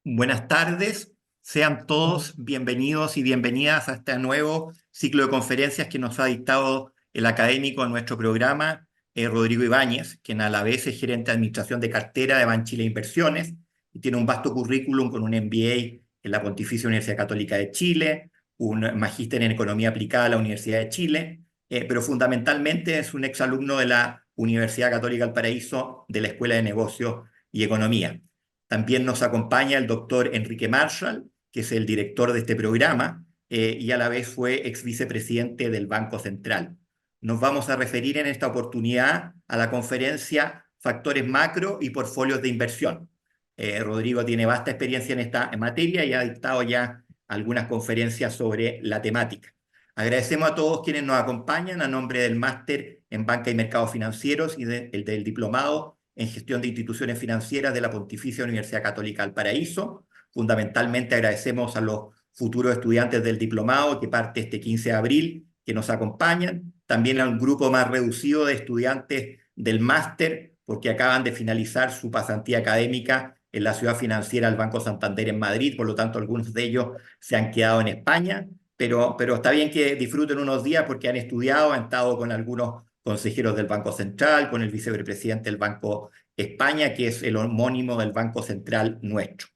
Buenas tardes, sean todos bienvenidos y bienvenidas a este nuevo ciclo de conferencias que nos ha dictado el académico de nuestro programa, Rodrigo Ibáñez, quien a la vez es gerente de administración de cartera de Banchile Inversiones y tiene un vasto currículum con un MBA en la Pontificia Universidad Católica de Chile, un magíster en economía aplicada a la Universidad de Chile, pero fundamentalmente es un exalumno de la Universidad Católica del Paraíso de la Escuela de Negocios y Economía. También nos acompaña el doctor Enrique Marshall, que es el director de este programa y a la vez fue ex vicepresidente del Banco Central. Nos vamos a referir en esta oportunidad a la conferencia Factores Macro y Portfolios de Inversión. Rodrigo tiene vasta experiencia en esta materia y ha dictado ya algunas conferencias sobre la temática. Agradecemos a todos quienes nos acompañan a nombre del máster en Banca y Mercados Financieros y del diplomado en Gestión de Instituciones Financieras de la Pontificia Universidad Católica del Paraíso. Fundamentalmente agradecemos a los futuros estudiantes del diplomado que parte este 15 de abril, que nos acompañan. También a un grupo más reducido de estudiantes del máster, porque acaban de finalizar su pasantía académica en la ciudad financiera del Banco Santander en Madrid, por lo tanto algunos de ellos se han quedado en España, pero está bien que disfruten unos días porque han estudiado, han estado con algunos consejeros del Banco Central, con el vicepresidente del Banco España, que es el homónimo del Banco Central nuestro.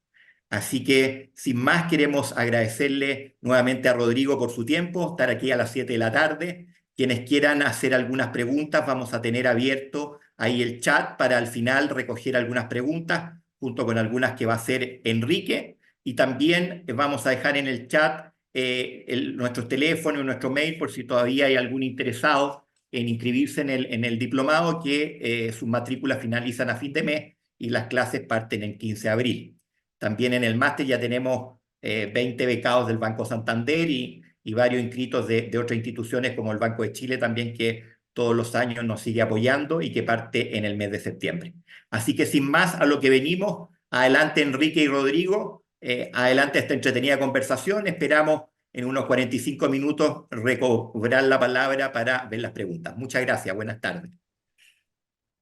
Así que, sin más, queremos agradecerle nuevamente a Rodrigo por su tiempo, estar aquí a las 7 de la tarde. Quienes quieran hacer algunas preguntas, vamos a tener abierto ahí el chat para al final recoger algunas preguntas, junto con algunas que va a hacer Enrique. Y también vamos a dejar en el chat nuestros teléfonos y nuestro mail por si todavía hay algún interesado en inscribirse en el diplomado, que sus matrículas finalizan a fin de mes y las clases parten el 15 de abril. También en el máster ya tenemos 20 becados del Banco Santander y varios inscritos de otras instituciones como el Banco de Chile también, que todos los años nos sigue apoyando y que parte en el mes de septiembre. Así que sin más, a lo que venimos, adelante Enrique y Rodrigo, adelante esta entretenida conversación. Esperamos en unos 45 minutos recobrar la palabra para ver las preguntas. Muchas gracias, buenas tardes.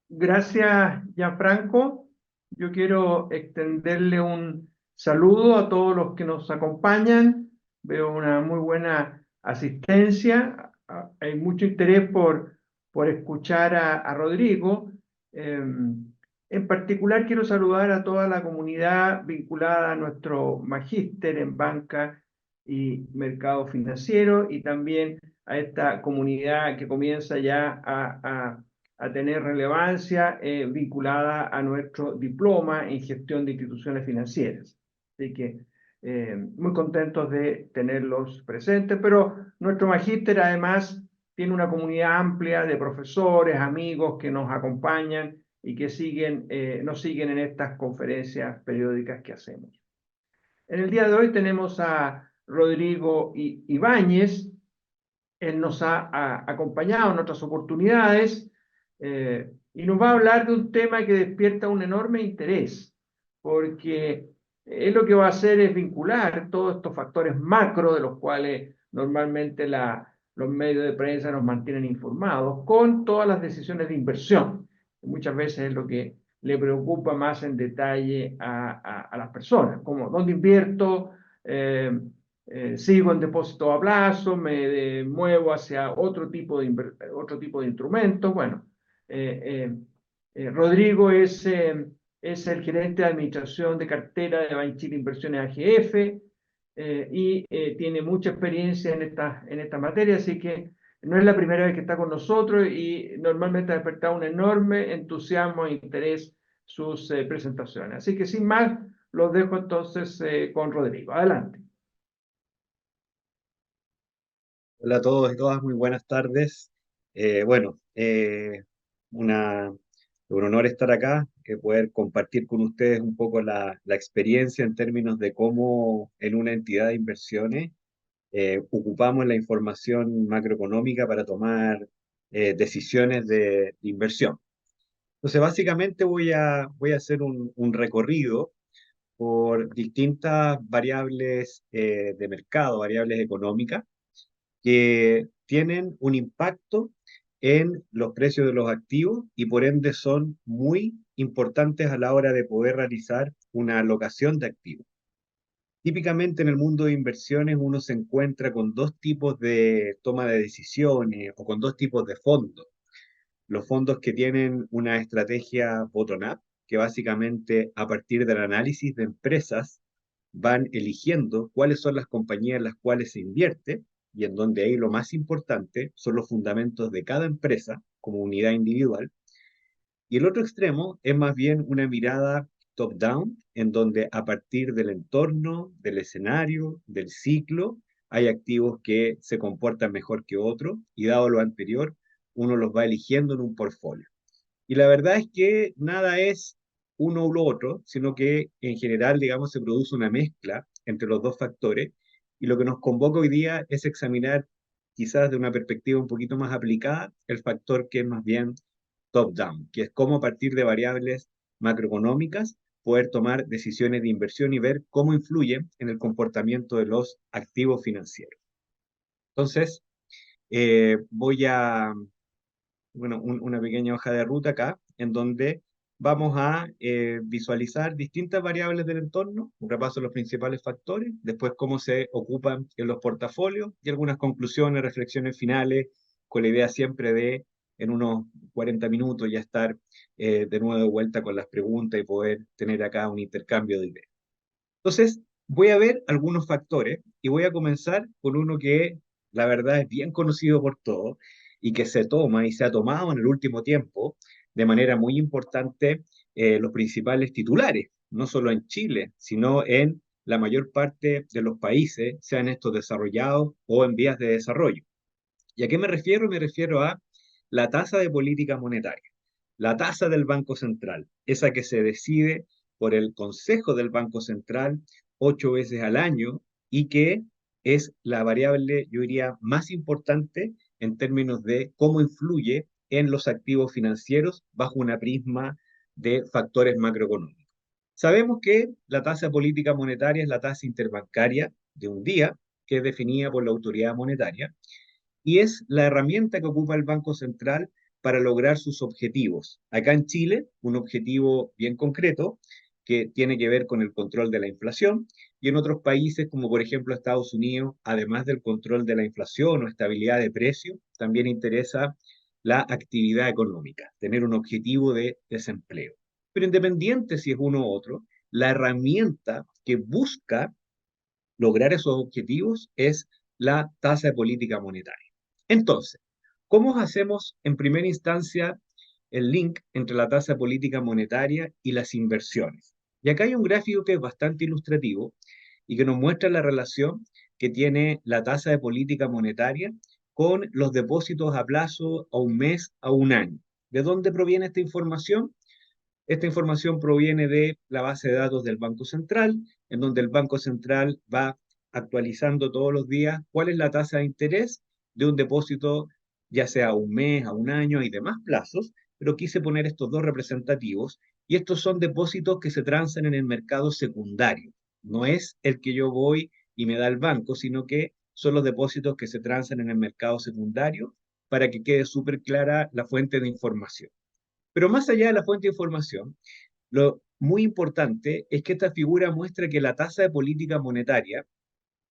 Gracias, Gianfranco. Yo quiero extenderle un saludo a todos los que nos acompañan. Veo una muy buena asistencia. Hay mucho interés por escuchar a Rodrigo. En particular, quiero saludar a toda la comunidad vinculada a nuestro magíster en banca y mercado financiero y también a esta comunidad que comienza ya a tener relevancia vinculada a nuestro diploma en gestión de instituciones financieras. Así que muy contentos de tenerlos presentes, pero nuestro magíster además tiene una comunidad amplia de profesores, amigos que nos acompañan y que nos siguen en estas conferencias periódicas que hacemos. En el día de hoy tenemos a Rodrigo Ibáñez. Él nos ha acompañado en otras oportunidades y nos va a hablar de un tema que despierta un enorme interés, porque él lo que va a hacer es vincular todos estos factores macro de los cuales normalmente los medios de prensa nos mantienen informados con todas las decisiones de inversión. Muchas veces es lo que le preocupa más en detalle a las personas, como dónde invierto, sigo en depósito a plazo, me muevo hacia otro tipo de instrumentos. Bueno, Rodrigo es el gerente de administración de cartera de Banchile Inversiones AGF y tiene mucha experiencia en esta materia, así que no es la primera vez que está con nosotros y normalmente ha despertado un enorme entusiasmo e interés sus presentaciones. Así que sin más, los dejo entonces con Rodrigo. Adelante. Hola a todos y todas, muy buenas tardes. Bueno, un honor estar acá, que poder compartir con ustedes un poco la experiencia en términos de cómo en una entidad de inversiones ocupamos la información macroeconómica para tomar decisiones de inversión. Entonces, básicamente voy a hacer un recorrido por distintas variables de mercado, variables económicas que tienen un impacto en los precios de los activos y por ende son muy importantes a la hora de poder realizar una alocación de activos. Típicamente en el mundo de inversiones uno se encuentra con dos tipos de toma de decisiones o con dos tipos de fondos. Los fondos que tienen una estrategia bottom-up, que básicamente a partir del análisis de empresas van eligiendo cuáles son las compañías en las cuales se invierte y en donde ahí lo más importante son los fundamentos de cada empresa como unidad individual. Y el otro extremo es más bien una mirada top-down, en donde a partir del entorno, del escenario, del ciclo, hay activos que se comportan mejor que otros y dado lo anterior, uno los va eligiendo en un portfolio. Y la verdad es que nada es uno u lo otro, sino que en general, digamos, se produce una mezcla entre los dos factores y lo que nos convoca hoy día es examinar quizás de una perspectiva un poquito más aplicada el factor que es más bien top-down, que es cómo a partir de variables macroeconómicas poder tomar decisiones de inversión y ver cómo influyen en el comportamiento de los activos financieros. Entonces, voy a bueno, una pequeña hoja de ruta acá, en donde vamos a visualizar distintas variables del entorno, un repaso de los principales factores, después cómo se ocupan en los portafolios y algunas conclusiones, reflexiones finales, con la idea siempre de en unos 40 minutos ya estar de nuevo de vuelta con las preguntas y poder tener acá un intercambio de ideas. Entonces, voy a ver algunos factores y voy a comenzar con uno que la verdad es bien conocido por todos y que se toma y se ha tomado en el último tiempo de manera muy importante los principales titulares, no solo en Chile, sino en la mayor parte de los países, sean estos desarrollados o en vías de desarrollo. ¿Y a qué me refiero? Me refiero a la tasa de política monetaria, la tasa del Banco Central, esa que se decide por el Consejo del Banco Central 8 veces al año y que es la variable, yo diría, más importante en términos de cómo influye en los activos financieros bajo una prisma de factores macroeconómicos. Sabemos que la tasa de política monetaria es la tasa interbancaria de un día, que es definida por la autoridad monetaria, y es la herramienta que ocupa el Banco Central para lograr sus objetivos. Acá en Chile, un objetivo bien concreto que tiene que ver con el control de la inflación y en otros países, como por ejemplo Estados Unidos, además del control de la inflación o estabilidad de precios, también interesa la actividad económica, tener un objetivo de desempleo. Pero independiente si es uno u otro, la herramienta que busca lograr esos objetivos es la tasa de política monetaria. Entonces, ¿cómo hacemos en primera instancia el link entre la tasa de política monetaria y las inversiones? Y acá hay un gráfico que es bastante ilustrativo y que nos muestra la relación que tiene la tasa de política monetaria con los depósitos a plazo a un mes, a un año. ¿De dónde proviene esta información? Esta información proviene de la base de datos del Banco Central, en donde el Banco Central va actualizando todos los días cuál es la tasa de interés de un depósito, ya sea a un mes, a un año y demás plazos, pero quise poner estos dos representativos y estos son depósitos que se transan en el mercado secundario. No es el que yo voy y me da el banco, sino que son los depósitos que se transan en el mercado secundario para que quede súper clara la fuente de información. Pero más allá de la fuente de información, lo muy importante es que esta figura muestra que la tasa de política monetaria,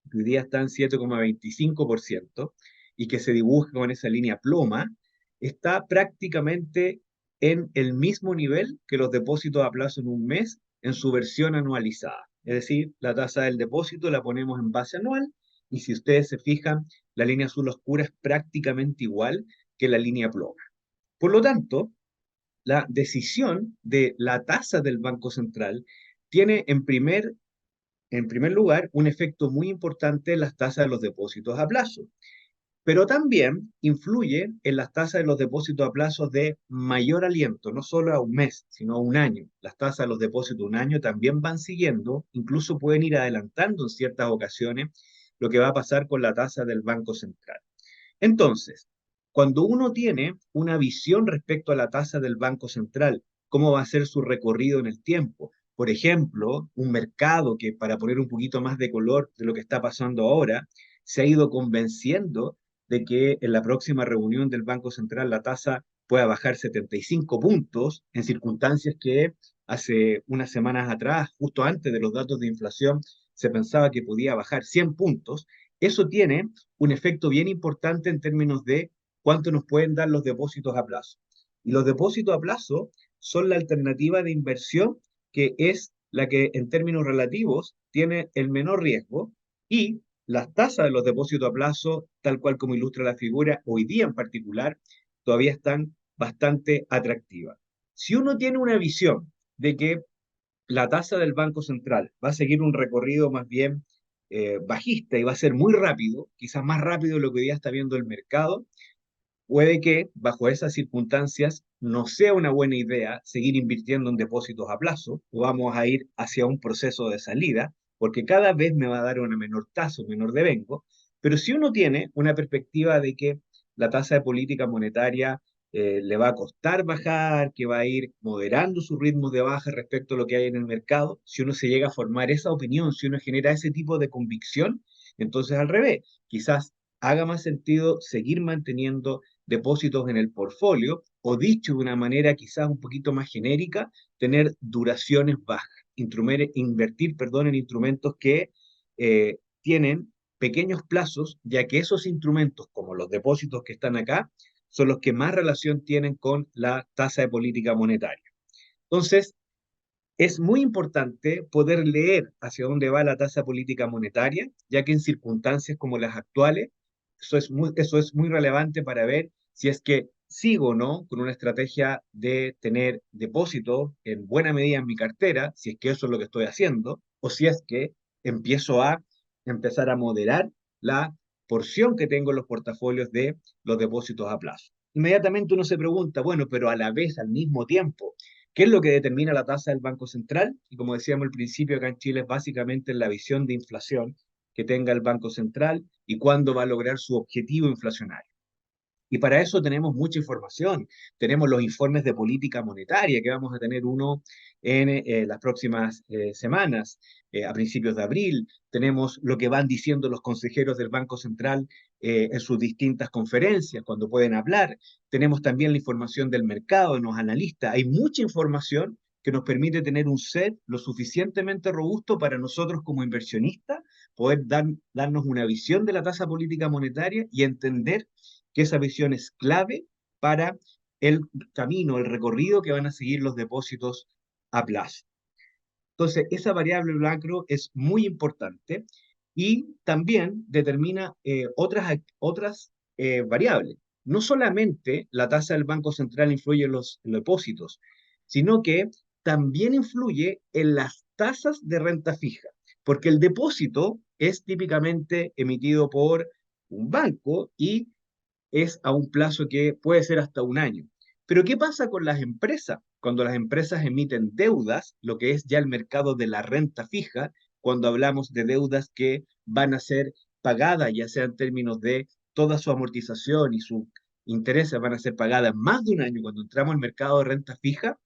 que hoy día está en 7,25%, y que se dibuja con esa línea ploma, está prácticamente en el mismo nivel que los depósitos a plazo en un mes en su versión anualizada. Es decir, la tasa del depósito la ponemos en base anual, y si ustedes se fijan, la línea azul oscura es prácticamente igual que la línea ploma. Por lo tanto, la decisión de la tasa del Banco Central tiene en primer lugar un efecto muy importante en las tasas de los depósitos a plazo, pero también influye en las tasas de los depósitos a plazo de mayor aliento, no solo a un mes, sino a un año. Las tasas de los depósitos a un año también van siguiendo, incluso pueden ir adelantando en ciertas ocasiones lo que va a pasar con la tasa del Banco Central. Entonces, cuando uno tiene una visión respecto a la tasa del Banco Central, cómo va a ser su recorrido en el tiempo, por ejemplo, un mercado que, para poner un poquito más de color de lo que está pasando ahora, se ha ido convenciendo de que en la próxima reunión del Banco Central la tasa pueda bajar 75 puntos en circunstancias que hace unas semanas atrás, justo antes de los datos de inflación, se pensaba que podía bajar 100 puntos, eso tiene un efecto bien importante en términos de cuánto nos pueden dar los depósitos a plazo. Y los depósitos a plazo son la alternativa de inversión que es la que en términos relativos tiene el menor riesgo y las tasas de los depósitos a plazo, tal cual como ilustra la figura, hoy día en particular, todavía están bastante atractivas. Si uno tiene una visión de que la tasa del Banco Central va a seguir un recorrido más bien bajista y va a ser muy rápido, quizás más rápido de lo que hoy día está viendo el mercado, puede que bajo esas circunstancias no sea una buena idea seguir invirtiendo en depósitos a plazo o vamos a ir hacia un proceso de salida, porque cada vez me va a dar una menor tasa, un menor devengo, pero si uno tiene una perspectiva de que la tasa de política monetaria le va a costar bajar, que va a ir moderando su ritmo de baja respecto a lo que hay en el mercado, si uno se llega a formar esa opinión, si uno genera ese tipo de convicción, entonces al revés, quizás haga más sentido seguir manteniendo depósitos en el portfolio, o dicho de una manera quizás un poquito más genérica, tener duraciones bajas, invertir, perdón, en instrumentos que tienen pequeños plazos, ya que esos instrumentos, como los depósitos que están acá, son los que más relación tienen con la tasa de política monetaria. Entonces, es muy importante poder leer hacia dónde va la tasa política monetaria, ya que en circunstancias como las actuales, eso es muy relevante para ver si es que sigo o no con una estrategia de tener depósito en buena medida en mi cartera, si es que eso es lo que estoy haciendo, o si es que empiezo a empezar a moderar la porción que tengo en los portafolios de los depósitos a plazo. Inmediatamente uno se pregunta, bueno, pero a la vez, al mismo tiempo, ¿qué es lo que determina la tasa del Banco Central? Y como decíamos al principio, acá en Chile es básicamente la visión de inflación que tenga el Banco Central y cuándo va a lograr su objetivo inflacionario. Y para eso tenemos mucha información. Tenemos los informes de política monetaria, que vamos a tener uno en las próximas semanas, a principios de abril. Tenemos lo que van diciendo los consejeros del Banco Central en sus distintas conferencias, cuando pueden hablar. Tenemos también la información del mercado, de los analistas. Hay mucha información que nos permite tener un set lo suficientemente robusto para nosotros como inversionistas poder darnos una visión de la tasa política monetaria y entender que esa visión es clave para el camino, el recorrido que van a seguir los depósitos a plazo. Entonces, esa variable macro es muy importante y también determina otras variables. No solamente la tasa del Banco Central influye en los depósitos, sino que también influye en las tasas de renta fija, porque el depósito es típicamente emitido por un banco y es a un plazo que puede ser hasta un año. Pero ¿qué pasa con las empresas? Cuando las empresas emiten deudas, lo que es ya el mercado de la renta fija, cuando hablamos de deudas que van a ser pagadas, ya sea en términos de toda su amortización y sus intereses van a ser pagadas más de un año, cuando entramos al mercado de renta fija,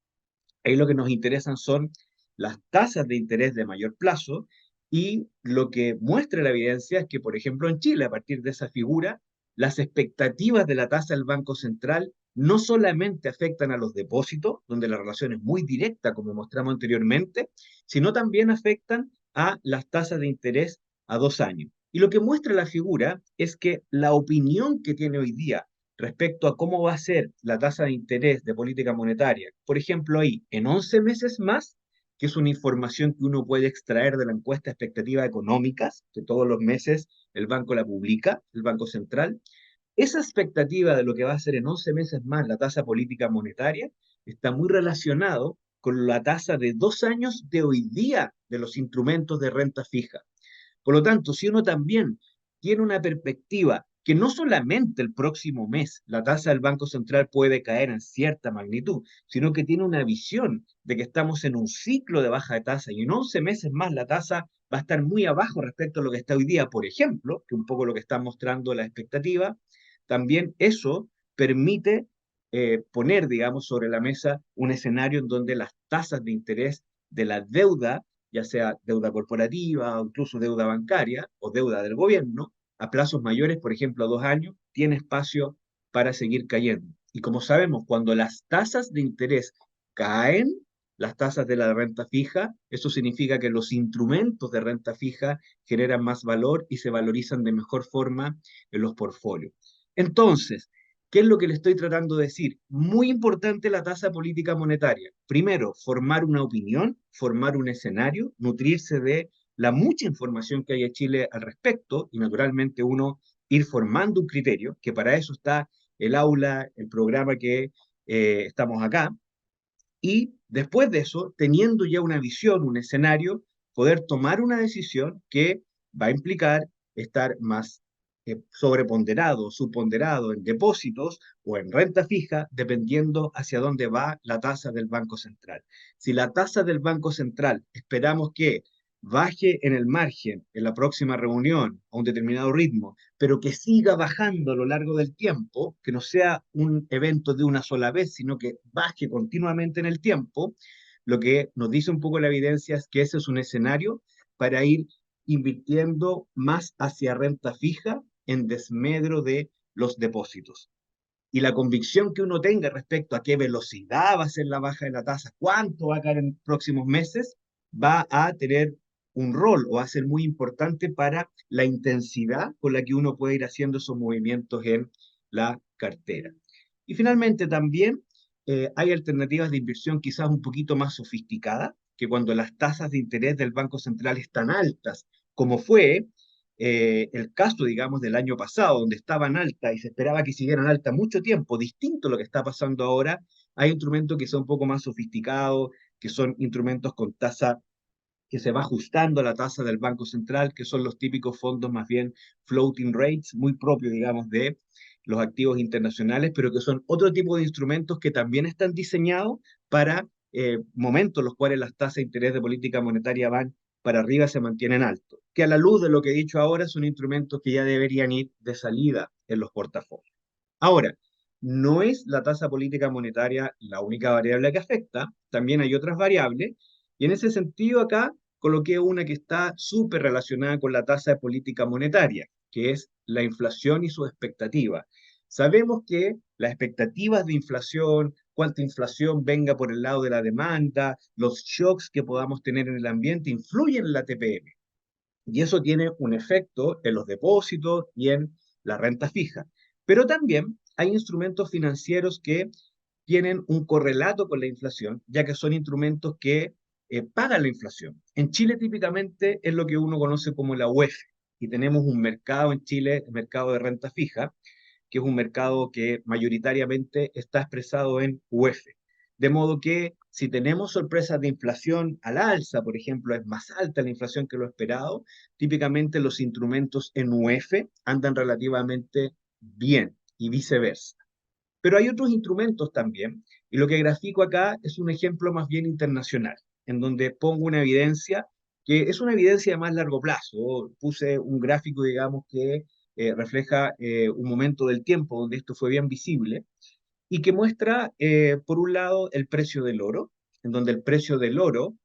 ahí lo que nos interesan son las tasas de interés de mayor plazo y lo que muestra la evidencia es que, por ejemplo, en Chile, a partir de esa figura, las expectativas de la tasa del Banco Central no solamente afectan a los depósitos, donde la relación es muy directa, como mostramos anteriormente, sino también afectan a las tasas de interés a 2 años. Y lo que muestra la figura es que la opinión que tiene hoy día respecto a cómo va a ser la tasa de interés de política monetaria, por ejemplo, ahí, en 11 meses más, que es una información que uno puede extraer de la encuesta de expectativas económicas, que todos los meses el banco la publica, el Banco Central, esa expectativa de lo que va a ser en 11 meses más la tasa política monetaria está muy relacionado con la tasa de 2 años de hoy día de los instrumentos de renta fija. Por lo tanto, si uno también tiene una perspectiva que no solamente el próximo mes la tasa del Banco Central puede caer en cierta magnitud, sino que tiene una visión de que estamos en un ciclo de baja de tasa y en 11 meses más la tasa va a estar muy abajo respecto a lo que está hoy día, por ejemplo, que un poco lo que está mostrando la expectativa, también eso permite poner, digamos, sobre la mesa un escenario en donde las tasas de interés de la deuda, ya sea deuda corporativa o incluso deuda bancaria o deuda del gobierno, a plazos mayores, por ejemplo, a 2 años, tiene espacio para seguir cayendo. Y como sabemos, cuando las tasas de interés caen, las tasas de la renta fija. Eso significa que los instrumentos de renta fija generan más valor y se valorizan de mejor forma en los portfolios. Entonces, ¿qué es lo que le estoy tratando de decir? Muy importante la tasa política monetaria. Primero, formar una opinión, formar un escenario, nutrirse de la mucha información que hay en Chile al respecto y naturalmente uno ir formando un criterio, que para eso está el aula, el programa que estamos acá, y después de eso, teniendo ya una visión, un escenario, poder tomar una decisión que va a implicar estar más sobreponderado, subponderado en depósitos o en renta fija, dependiendo hacia dónde va la tasa del Banco Central. Si la tasa del Banco Central esperamos que baje en el margen en la próxima reunión a un determinado ritmo, pero que siga bajando a lo largo del tiempo, que no sea un evento de una sola vez, sino que baje continuamente en el tiempo, lo que nos dice un poco la evidencia es que ese es un escenario para ir invirtiendo más hacia renta fija en desmedro de los depósitos. Y la convicción que uno tenga respecto a qué velocidad va a ser la baja de la tasa, cuánto va a caer en próximos meses, va a tener un rol o va a ser muy importante para la intensidad con la que uno puede ir haciendo esos movimientos en la cartera. Y finalmente también hay alternativas de inversión quizás un poquito más sofisticadas, que cuando las tasas de interés del Banco Central están altas, como fue el caso, digamos, del año pasado, donde estaban altas y se esperaba que siguieran altas mucho tiempo, distinto a lo que está pasando ahora, hay instrumentos que son un poco más sofisticados, que son instrumentos con tasa que se va ajustando a la tasa del Banco Central, que son los típicos fondos más bien floating rates, muy propios, digamos, de los activos internacionales, pero que son otro tipo de instrumentos que también están diseñados para momentos en los cuales las tasas de interés de política monetaria van para arriba, se mantienen altos, que a la luz de lo que he dicho ahora son instrumentos que ya deberían ir de salida en los portafolios. Ahora, no es la tasa política monetaria la única variable que afecta, también hay otras variables, y en ese sentido acá coloqué una que está súper relacionada con la tasa de política monetaria, que es la inflación y sus expectativas. Sabemos que las expectativas de inflación, cuánta inflación venga por el lado de la demanda, los shocks que podamos tener en el ambiente influyen en la TPM. Y eso tiene un efecto en los depósitos y en la renta fija. Pero también hay instrumentos financieros que tienen un correlato con la inflación, ya que son instrumentos que pagan la inflación. En Chile típicamente es lo que uno conoce como la UEF, y tenemos un mercado en Chile, el mercado de renta fija, que es un mercado que mayoritariamente está expresado en UEF. De modo que si tenemos sorpresas de inflación al alza, por ejemplo, es más alta la inflación que lo esperado, típicamente los instrumentos en UEF andan relativamente bien y viceversa. Pero hay otros instrumentos también, y lo que grafico acá es un ejemplo más bien internacional, en donde pongo una evidencia que es una evidencia de más largo plazo. Puse un gráfico, digamos, que refleja un momento del tiempo donde esto fue bien visible y que muestra, por un lado, el precio del oro, en donde el precio del oro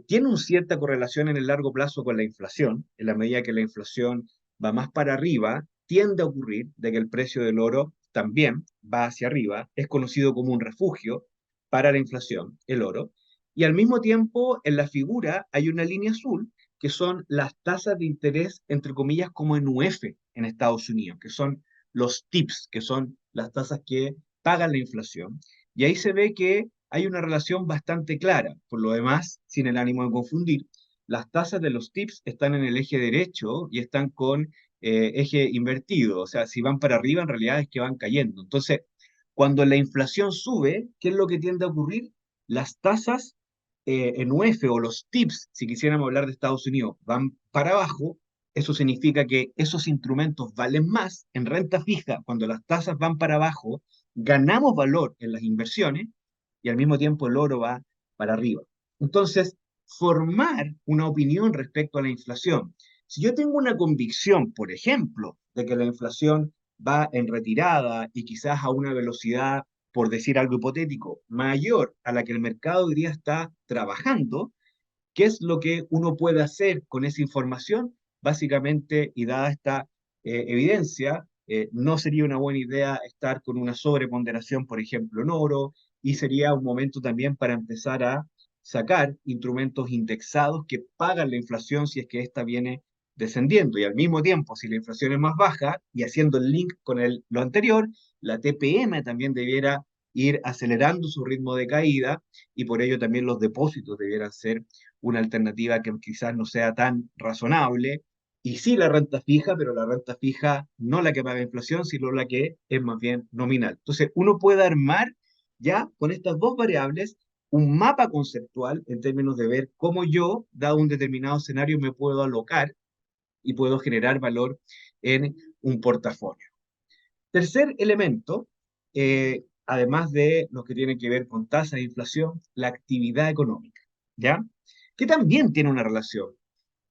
tiene una cierta correlación en el largo plazo con la inflación. En la medida que la inflación va más para arriba, tiende a ocurrir de que el precio del oro también va hacia arriba. Es conocido como un refugio para la inflación, el oro. Y al mismo tiempo, en la figura hay una línea azul, que son las tasas de interés, entre comillas, como en UF en Estados Unidos, que son los TIPS, que son las tasas que pagan la inflación. Y ahí se ve que hay una relación bastante clara. Por lo demás, sin el ánimo de confundir, las tasas de los TIPS están en el eje derecho y están con eje invertido. O sea, si van para arriba, en realidad es que van cayendo. Entonces, cuando la inflación sube, ¿qué es lo que tiende a ocurrir? Las tasas en UF o los TIPS, si quisiéramos hablar de Estados Unidos, van para abajo. Eso significa que esos instrumentos valen más en renta fija. Cuando las tasas van para abajo, ganamos valor en las inversiones y al mismo tiempo el oro va para arriba. Entonces, formar una opinión respecto a la inflación. Si yo tengo una convicción, por ejemplo, de que la inflación va en retirada y quizás a una velocidad, por decir algo hipotético, mayor a la que el mercado hoy día está trabajando, ¿qué es lo que uno puede hacer con esa información? Básicamente, y dada esta evidencia, no sería una buena idea estar con una sobreponderación, por ejemplo, en oro, y sería un momento también para empezar a sacar instrumentos indexados que pagan la inflación si es que ésta viene descendiendo. Y al mismo tiempo, si la inflación es más baja, y haciendo el link con lo anterior, la TPM también debiera ir acelerando su ritmo de caída, y por ello también los depósitos debieran ser una alternativa que quizás no sea tan razonable. Y sí la renta fija, pero la renta fija no la que paga inflación, sino la que es más bien nominal. Entonces, uno puede armar ya con estas dos variables un mapa conceptual en términos de ver cómo yo, dado un determinado escenario, me puedo alocar y puedo generar valor en un portafolio. Tercer elemento, además de lo que tiene que ver con tasa de inflación, la actividad económica, ¿ya? Que también tiene una relación.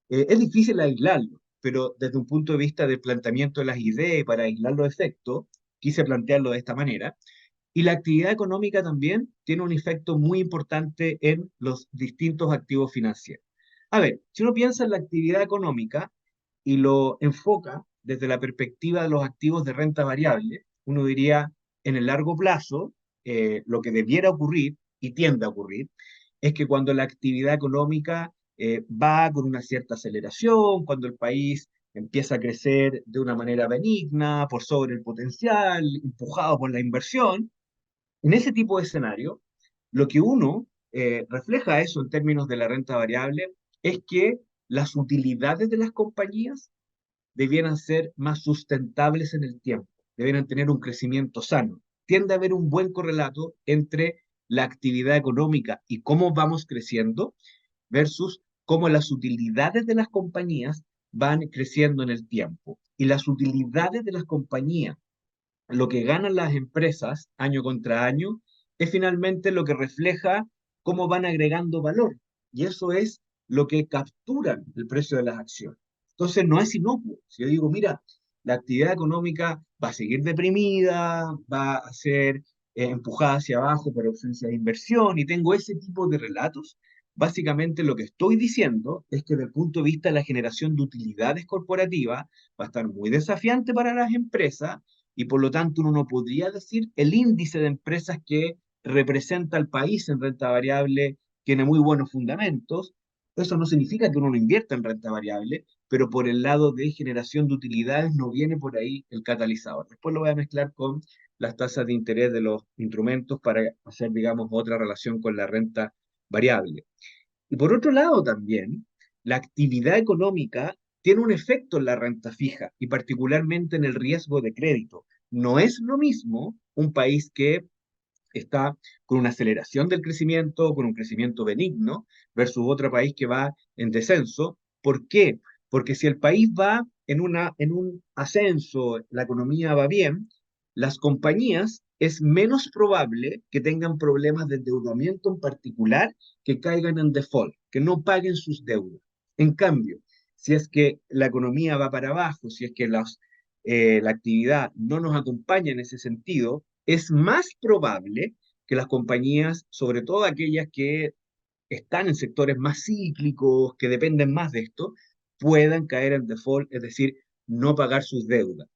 Es difícil aislarlo, pero desde un punto de vista del planteamiento de las ideas y para aislar los efectos, quise plantearlo de esta manera. Y la actividad económica también tiene un efecto muy importante en los distintos activos financieros. A ver, si uno piensa en la actividad económica y lo enfoca desde la perspectiva de los activos de renta variable, uno diría, en el largo plazo, lo que debiera ocurrir y tiende a ocurrir, es que cuando la actividad económica va con una cierta aceleración, cuando el país empieza a crecer de una manera benigna, por sobre el potencial, empujado por la inversión, en ese tipo de escenario, lo que uno refleja eso en términos de la renta variable es que las utilidades de las compañías debieran ser más sustentables en el tiempo, debieran tener un crecimiento sano. Tiende a haber un buen correlato entre la actividad económica y cómo vamos creciendo versus cómo las utilidades de las compañías van creciendo en el tiempo. Y las utilidades de las compañías, lo que ganan las empresas año contra año, es finalmente lo que refleja cómo van agregando valor. Y eso es lo que capturan el precio de las acciones. Entonces no es inocuo. Si yo digo, mira, la actividad económica va a seguir deprimida, va a ser empujada hacia abajo por ausencia de inversión, y tengo ese tipo de relatos, básicamente lo que estoy diciendo es que desde el punto de vista de la generación de utilidades corporativas va a estar muy desafiante para las empresas, y por lo tanto uno no podría decir el índice de empresas que representa al país en renta variable tiene muy buenos fundamentos. Eso no significa que uno no invierta en renta variable, pero por el lado de generación de utilidades no viene por ahí el catalizador. Después lo voy a mezclar con las tasas de interés de los instrumentos para hacer, digamos, otra relación con la renta variable. Y por otro lado también, la actividad económica tiene un efecto en la renta fija y particularmente en el riesgo de crédito. No es lo mismo un país que está con una aceleración del crecimiento, con un crecimiento benigno, versus otro país que va en descenso. ¿Por qué? Porque si el país va en un ascenso, la economía va bien, las compañías es menos probable que tengan problemas de endeudamiento en particular, que caigan en default, que no paguen sus deudas. En cambio, si es que la economía va para abajo, si es que la actividad no nos acompaña en ese sentido, es más probable que las compañías, sobre todo aquellas que están en sectores más cíclicos, que dependen más de esto, puedan caer en default, es decir, no pagar sus deudas.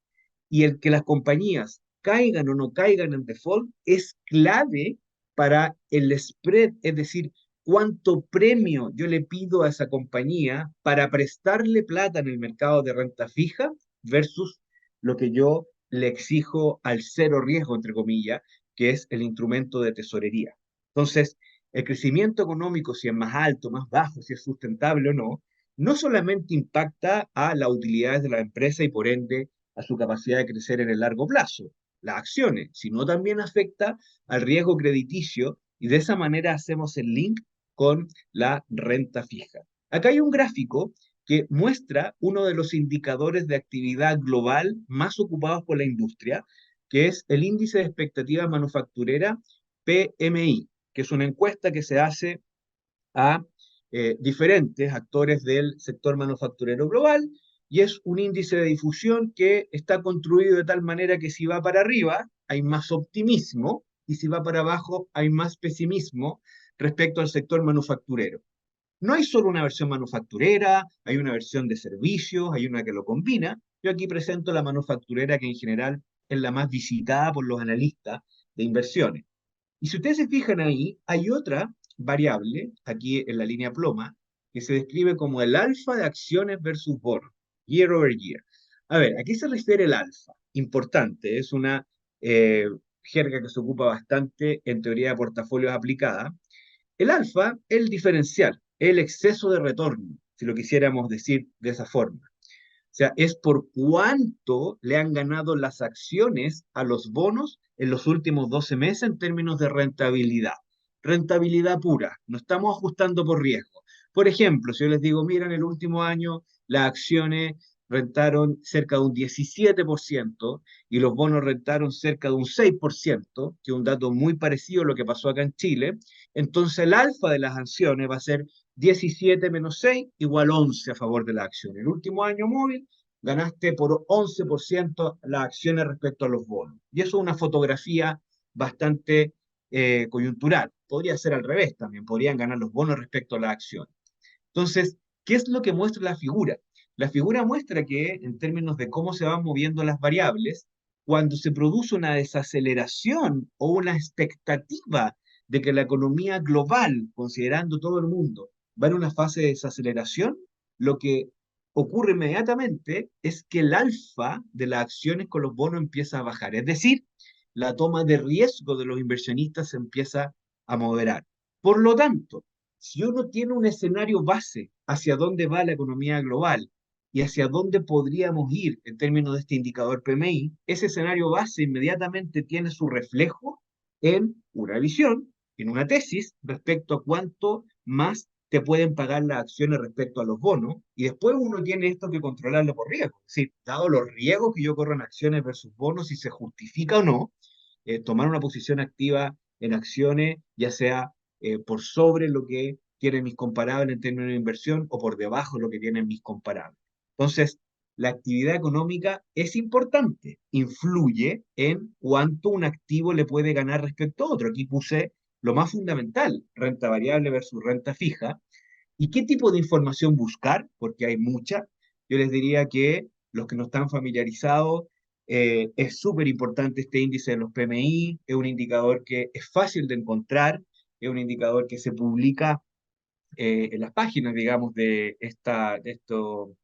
Y el que las compañías caigan o no caigan en default es clave para el spread, es decir, cuánto premio yo le pido a esa compañía para prestarle plata en el mercado de renta fija versus lo que yo le exijo al cero riesgo, entre comillas, que es el instrumento de tesorería. Entonces, el crecimiento económico, si es más alto, más bajo, si es sustentable o no, no solamente impacta a las utilidades de la empresa y por ende a su capacidad de crecer en el largo plazo, las acciones, sino también afecta al riesgo crediticio, y de esa manera hacemos el link con la renta fija. Acá hay un gráfico que muestra uno de los indicadores de actividad global más ocupados por la industria, que es el índice de expectativa manufacturera PMI, que es una encuesta que se hace a diferentes actores del sector manufacturero global, y es un índice de difusión que está construido de tal manera que si va para arriba hay más optimismo y si va para abajo hay más pesimismo respecto al sector manufacturero. No hay solo una versión manufacturera, hay una versión de servicios, hay una que lo combina. Yo aquí presento la manufacturera, que en general es la más visitada por los analistas de inversiones. Y si ustedes se fijan ahí, hay otra variable, aquí en la línea ploma, que se describe como el alfa de acciones versus bonos, year over year. A ver, ¿a qué se refiere el alfa? Importante, es una eh, jerga que se ocupa bastante en teoría de portafolios aplicada. El alfa, el diferencial, el exceso de retorno, si lo quisiéramos decir de esa forma. O sea, es por cuánto le han ganado las acciones a los bonos en los últimos 12 meses en términos de rentabilidad. Rentabilidad pura, no estamos ajustando por riesgo. Por ejemplo, si yo les digo, mira, en el último año las acciones rentaron cerca de un 17% y los bonos rentaron cerca de un 6%, que es un dato muy parecido a lo que pasó acá en Chile, entonces el alfa de las acciones va a ser 17 menos 6 igual 11 a favor de la acción. El último año móvil ganaste por 11% las acciones respecto a los bonos. Y eso es una fotografía bastante coyuntural. Podría ser al revés también, podrían ganar los bonos respecto a la acción. Entonces, ¿qué es lo que muestra la figura? La figura muestra que, en términos de cómo se van moviendo las variables, cuando se produce una desaceleración o una expectativa de que la economía global, considerando todo el mundo, va en una fase de desaceleración, lo que ocurre inmediatamente es que el alfa de las acciones con los bonos empieza a bajar. Es decir, la toma de riesgo de los inversionistas se empieza a moderar. Por lo tanto, si uno tiene un escenario base hacia dónde va la economía global y hacia dónde podríamos ir en términos de este indicador PMI, ese escenario base inmediatamente tiene su reflejo en una visión, en una tesis respecto a cuánto más te pueden pagar las acciones respecto a los bonos, y después uno tiene esto que controlarlo por riesgo. Es decir, dado los riesgos que yo corro en acciones versus bonos, si se justifica o no, tomar una posición activa en acciones, ya sea por sobre lo que tienen mis comparables en términos de inversión o por debajo de lo que tienen mis comparables. Entonces, la actividad económica es importante, influye en cuánto un activo le puede ganar respecto a otro. Aquí puse lo más fundamental, renta variable versus renta fija. ¿Y qué tipo de información buscar? Porque hay mucha. Yo les diría que los que no están familiarizados, es súper importante este índice de los PMI, es un indicador que es fácil de encontrar, es un indicador que se publica en las páginas, digamos, de estos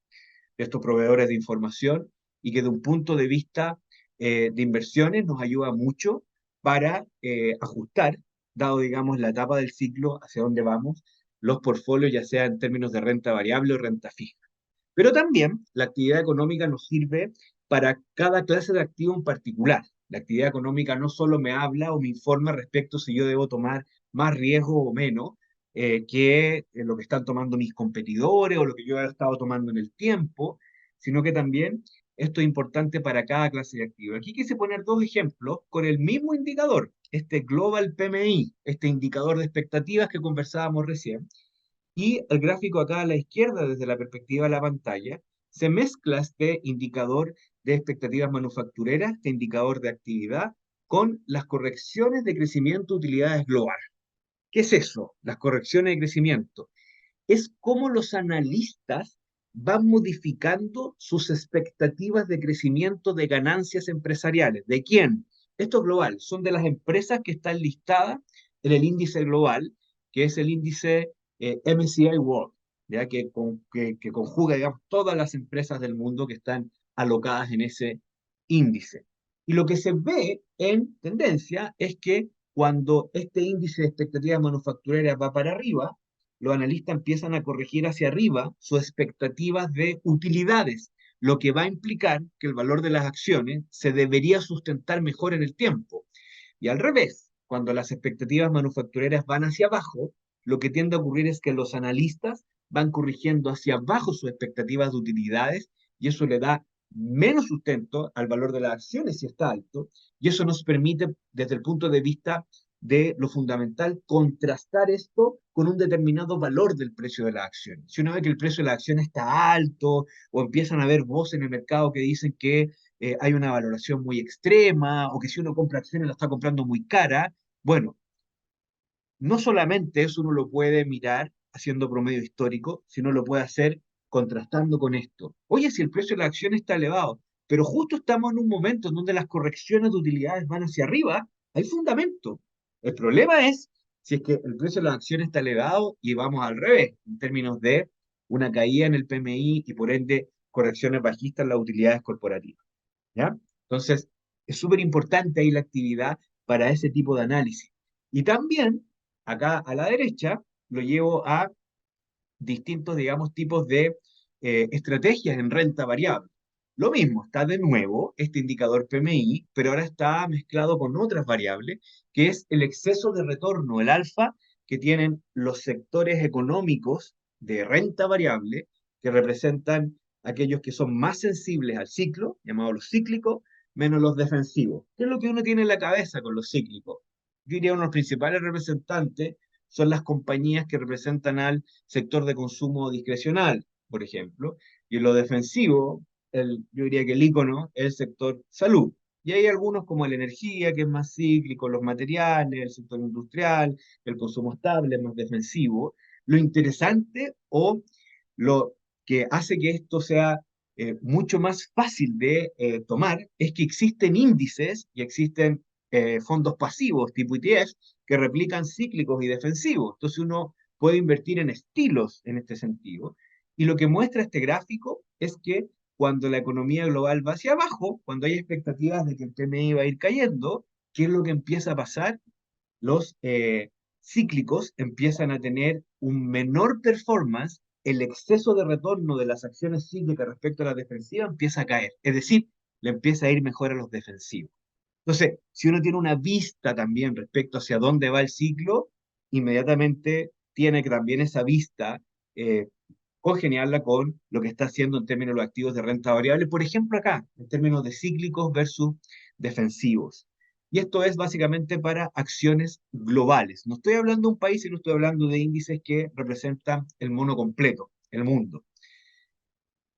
proveedores de información y que de un punto de vista de inversiones nos ayuda mucho para ajustar, dado, digamos, la etapa del ciclo hacia dónde vamos, los portfolios, ya sea en términos de renta variable o renta fija. Pero también la actividad económica nos sirve para cada clase de activo en particular. La actividad económica no solo me habla o me informa respecto si yo debo tomar más riesgo o menos, que lo que están tomando mis competidores o lo que yo he estado tomando en el tiempo, sino que también esto es importante para cada clase de activo. Aquí quise poner dos ejemplos con el mismo indicador, este Global PMI, este indicador de expectativas que conversábamos recién, y el gráfico acá a la izquierda, desde la perspectiva de la pantalla, se mezcla este indicador de expectativas manufactureras, este indicador de actividad, con las correcciones de crecimiento de utilidades globales. ¿Qué es eso? Las correcciones de crecimiento. Es cómo los analistas van modificando sus expectativas de crecimiento de ganancias empresariales. ¿De quién? Esto es global. Son de las empresas que están listadas en el índice global, que es el índice MSCI World, ¿ya? Que conjuga, digamos, todas las empresas del mundo que están alocadas en ese índice. Y lo que se ve en tendencia es que cuando este índice de expectativas manufactureras va para arriba, los analistas empiezan a corregir hacia arriba sus expectativas de utilidades, lo que va a implicar que el valor de las acciones se debería sustentar mejor en el tiempo. Y al revés, cuando las expectativas manufactureras van hacia abajo, lo que tiende a ocurrir es que los analistas van corrigiendo hacia abajo sus expectativas de utilidades y eso le da menos sustento al valor de las acciones si está alto, y eso nos permite, desde el punto de vista de lo fundamental, contrastar esto con un determinado valor del precio de la acción. Si uno ve que el precio de la acción está alto o empiezan a haber voces en el mercado que dicen que hay una valoración muy extrema o que si uno compra acciones la está comprando muy cara, bueno, no solamente eso uno lo puede mirar haciendo promedio histórico, sino lo puede hacer contrastando con esto. Oye, si el precio de la acción está elevado, pero justo estamos en un momento en donde las correcciones de utilidades van hacia arriba, hay fundamento. El problema es si es que el precio de las acciones está elevado y vamos al revés, en términos de una caída en el PMI y por ende correcciones bajistas en las utilidades corporativas. ¿Ya? Entonces, es súper importante ahí la actividad para ese tipo de análisis. Y también, acá a la derecha, lo llevo a distintos, digamos, tipos de estrategias en renta variable. Lo mismo, está de nuevo este indicador PMI, pero ahora está mezclado con otras variables, que es el exceso de retorno, el alfa, que tienen los sectores económicos de renta variable, que representan aquellos que son más sensibles al ciclo, llamados los cíclicos, menos los defensivos. ¿Qué es lo que uno tiene en la cabeza con los cíclicos? Yo diría uno de los principales representantes son las compañías que representan al sector de consumo discrecional, por ejemplo, y en lo defensivo, yo diría que el ícono es el sector salud. Y hay algunos como la energía, que es más cíclico, los materiales, el sector industrial, el consumo estable, más defensivo. Lo interesante o lo que hace que esto sea mucho más fácil de tomar es que existen índices y existen fondos pasivos tipo ETF que replican cíclicos y defensivos. Entonces uno puede invertir en estilos en este sentido. Y lo que muestra este gráfico es que cuando la economía global va hacia abajo, cuando hay expectativas de que el PMI va a ir cayendo, ¿qué es lo que empieza a pasar? Los cíclicos empiezan a tener un menor performance, el exceso de retorno de las acciones cíclicas respecto a las defensivas empieza a caer. Es decir, le empieza a ir mejor a los defensivos. Entonces, si uno tiene una vista también respecto hacia dónde va el ciclo, inmediatamente tiene que también esa vista eh, congeniarla con lo que está haciendo en términos de los activos de renta variable, por ejemplo acá, en términos de cíclicos versus defensivos. Y esto es básicamente para acciones globales. No estoy hablando de un país, sino estoy hablando de índices que representan el mono completo, el mundo.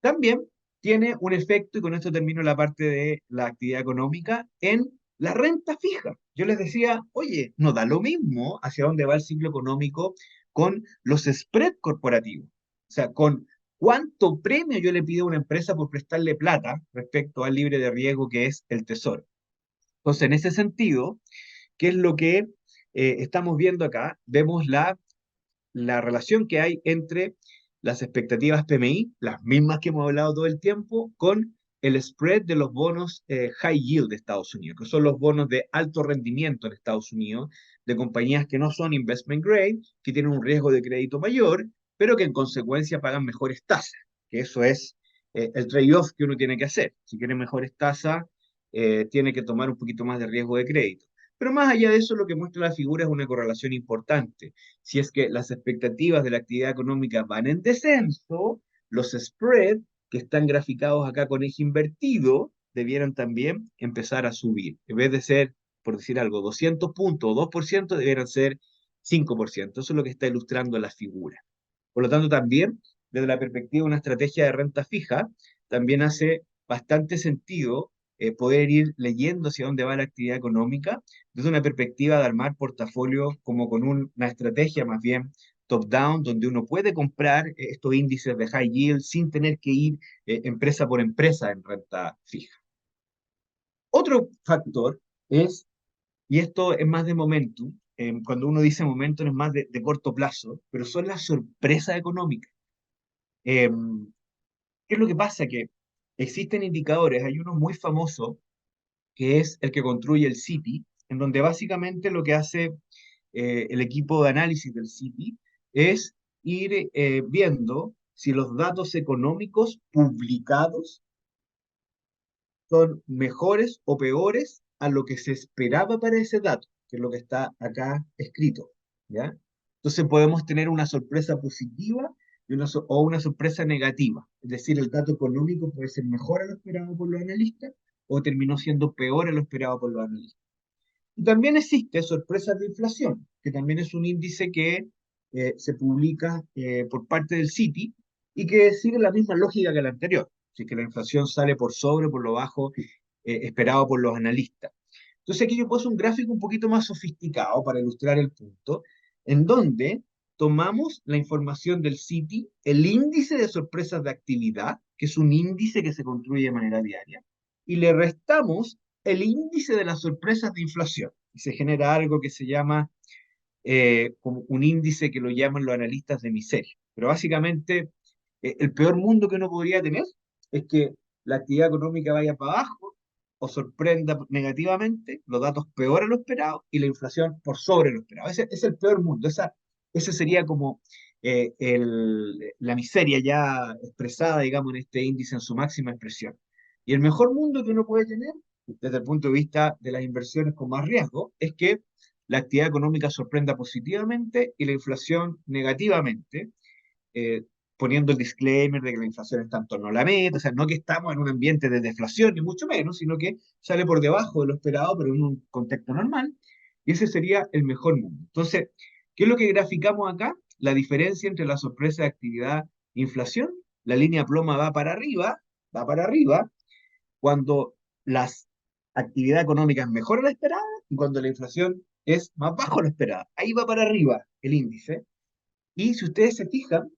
También tiene un efecto, y con esto termino la parte de la actividad económica, en la renta fija. Yo les decía, oye, no da lo mismo hacia dónde va el ciclo económico con los spreads corporativos. O sea, con cuánto premio yo le pido a una empresa por prestarle plata respecto al libre de riesgo que es el tesoro. Entonces, en ese sentido, ¿qué es lo que estamos viendo acá? Vemos la relación que hay entre las expectativas PMI, las mismas que hemos hablado todo el tiempo, con el spread de los bonos high yield de Estados Unidos, que son los bonos de alto rendimiento en Estados Unidos, de compañías que no son investment grade, que tienen un riesgo de crédito mayor, pero que en consecuencia pagan mejores tasas, que eso es el trade-off que uno tiene que hacer. Si quiere mejores tasas, tiene que tomar un poquito más de riesgo de crédito. Pero más allá de eso, lo que muestra la figura es una correlación importante. Si es que las expectativas de la actividad económica van en descenso, los spreads que están graficados acá con eje invertido debieran también empezar a subir. En vez de ser, por decir algo, 200 puntos o 2%, debieran ser 5%. Eso es lo que está ilustrando la figura. Por lo tanto, también, desde la perspectiva de una estrategia de renta fija, también hace bastante sentido poder ir leyendo hacia dónde va la actividad económica desde una perspectiva de armar portafolios como con una estrategia más bien top-down, donde uno puede comprar estos índices de high yield sin tener que ir empresa por empresa en renta fija. Otro factor es, y esto es más de momentum, cuando uno dice momentum es más de corto plazo, pero son las sorpresas económicas. ¿Qué es lo que pasa? Que existen indicadores, hay uno muy famoso, que es el que construye el Citi, en donde básicamente lo que hace el equipo de análisis del Citi es ir viendo si los datos económicos publicados son mejores o peores a lo que se esperaba para ese dato, que es lo que está acá escrito, ¿ya? Entonces podemos tener una sorpresa positiva o una sorpresa negativa. Es decir, el dato económico puede ser mejor a lo esperado por los analistas o terminó siendo peor a lo esperado por los analistas. Y también existe sorpresas de inflación, que también es un índice que se publica por parte del Citi y que sigue la misma lógica que el anterior. Así que la inflación sale por sobre o por lo bajo esperado por los analistas. Entonces aquí yo puse un gráfico un poquito más sofisticado para ilustrar el punto, en donde tomamos la información del Citi, el índice de sorpresas de actividad, que es un índice que se construye de manera diaria, y le restamos el índice de las sorpresas de inflación. Y se genera algo que se llama como un índice que lo llaman los analistas de miseria. Pero básicamente, el peor mundo que uno podría tener es que la actividad económica vaya para abajo o sorprenda negativamente, los datos peor a lo esperado y la inflación por sobre lo esperado. Ese es el peor mundo. Ese sería como la miseria ya expresada, digamos, en este índice en su máxima expresión. Y el mejor mundo que uno puede tener, desde el punto de vista de las inversiones con más riesgo, es que la actividad económica sorprenda positivamente y la inflación negativamente, eh, poniendo el disclaimer de que la inflación está en torno a la meta, o sea, no que estamos en un ambiente de deflación, ni mucho menos, sino que sale por debajo de lo esperado, pero en un contexto normal, y ese sería el mejor mundo. Entonces, ¿qué es lo que graficamos acá? La diferencia entre la sorpresa de actividad e inflación. La línea ploma va para arriba, cuando las actividad económica es mejor a la esperada y cuando la inflación es más bajo a la esperada. Ahí va para arriba el índice. Y si ustedes se fijan,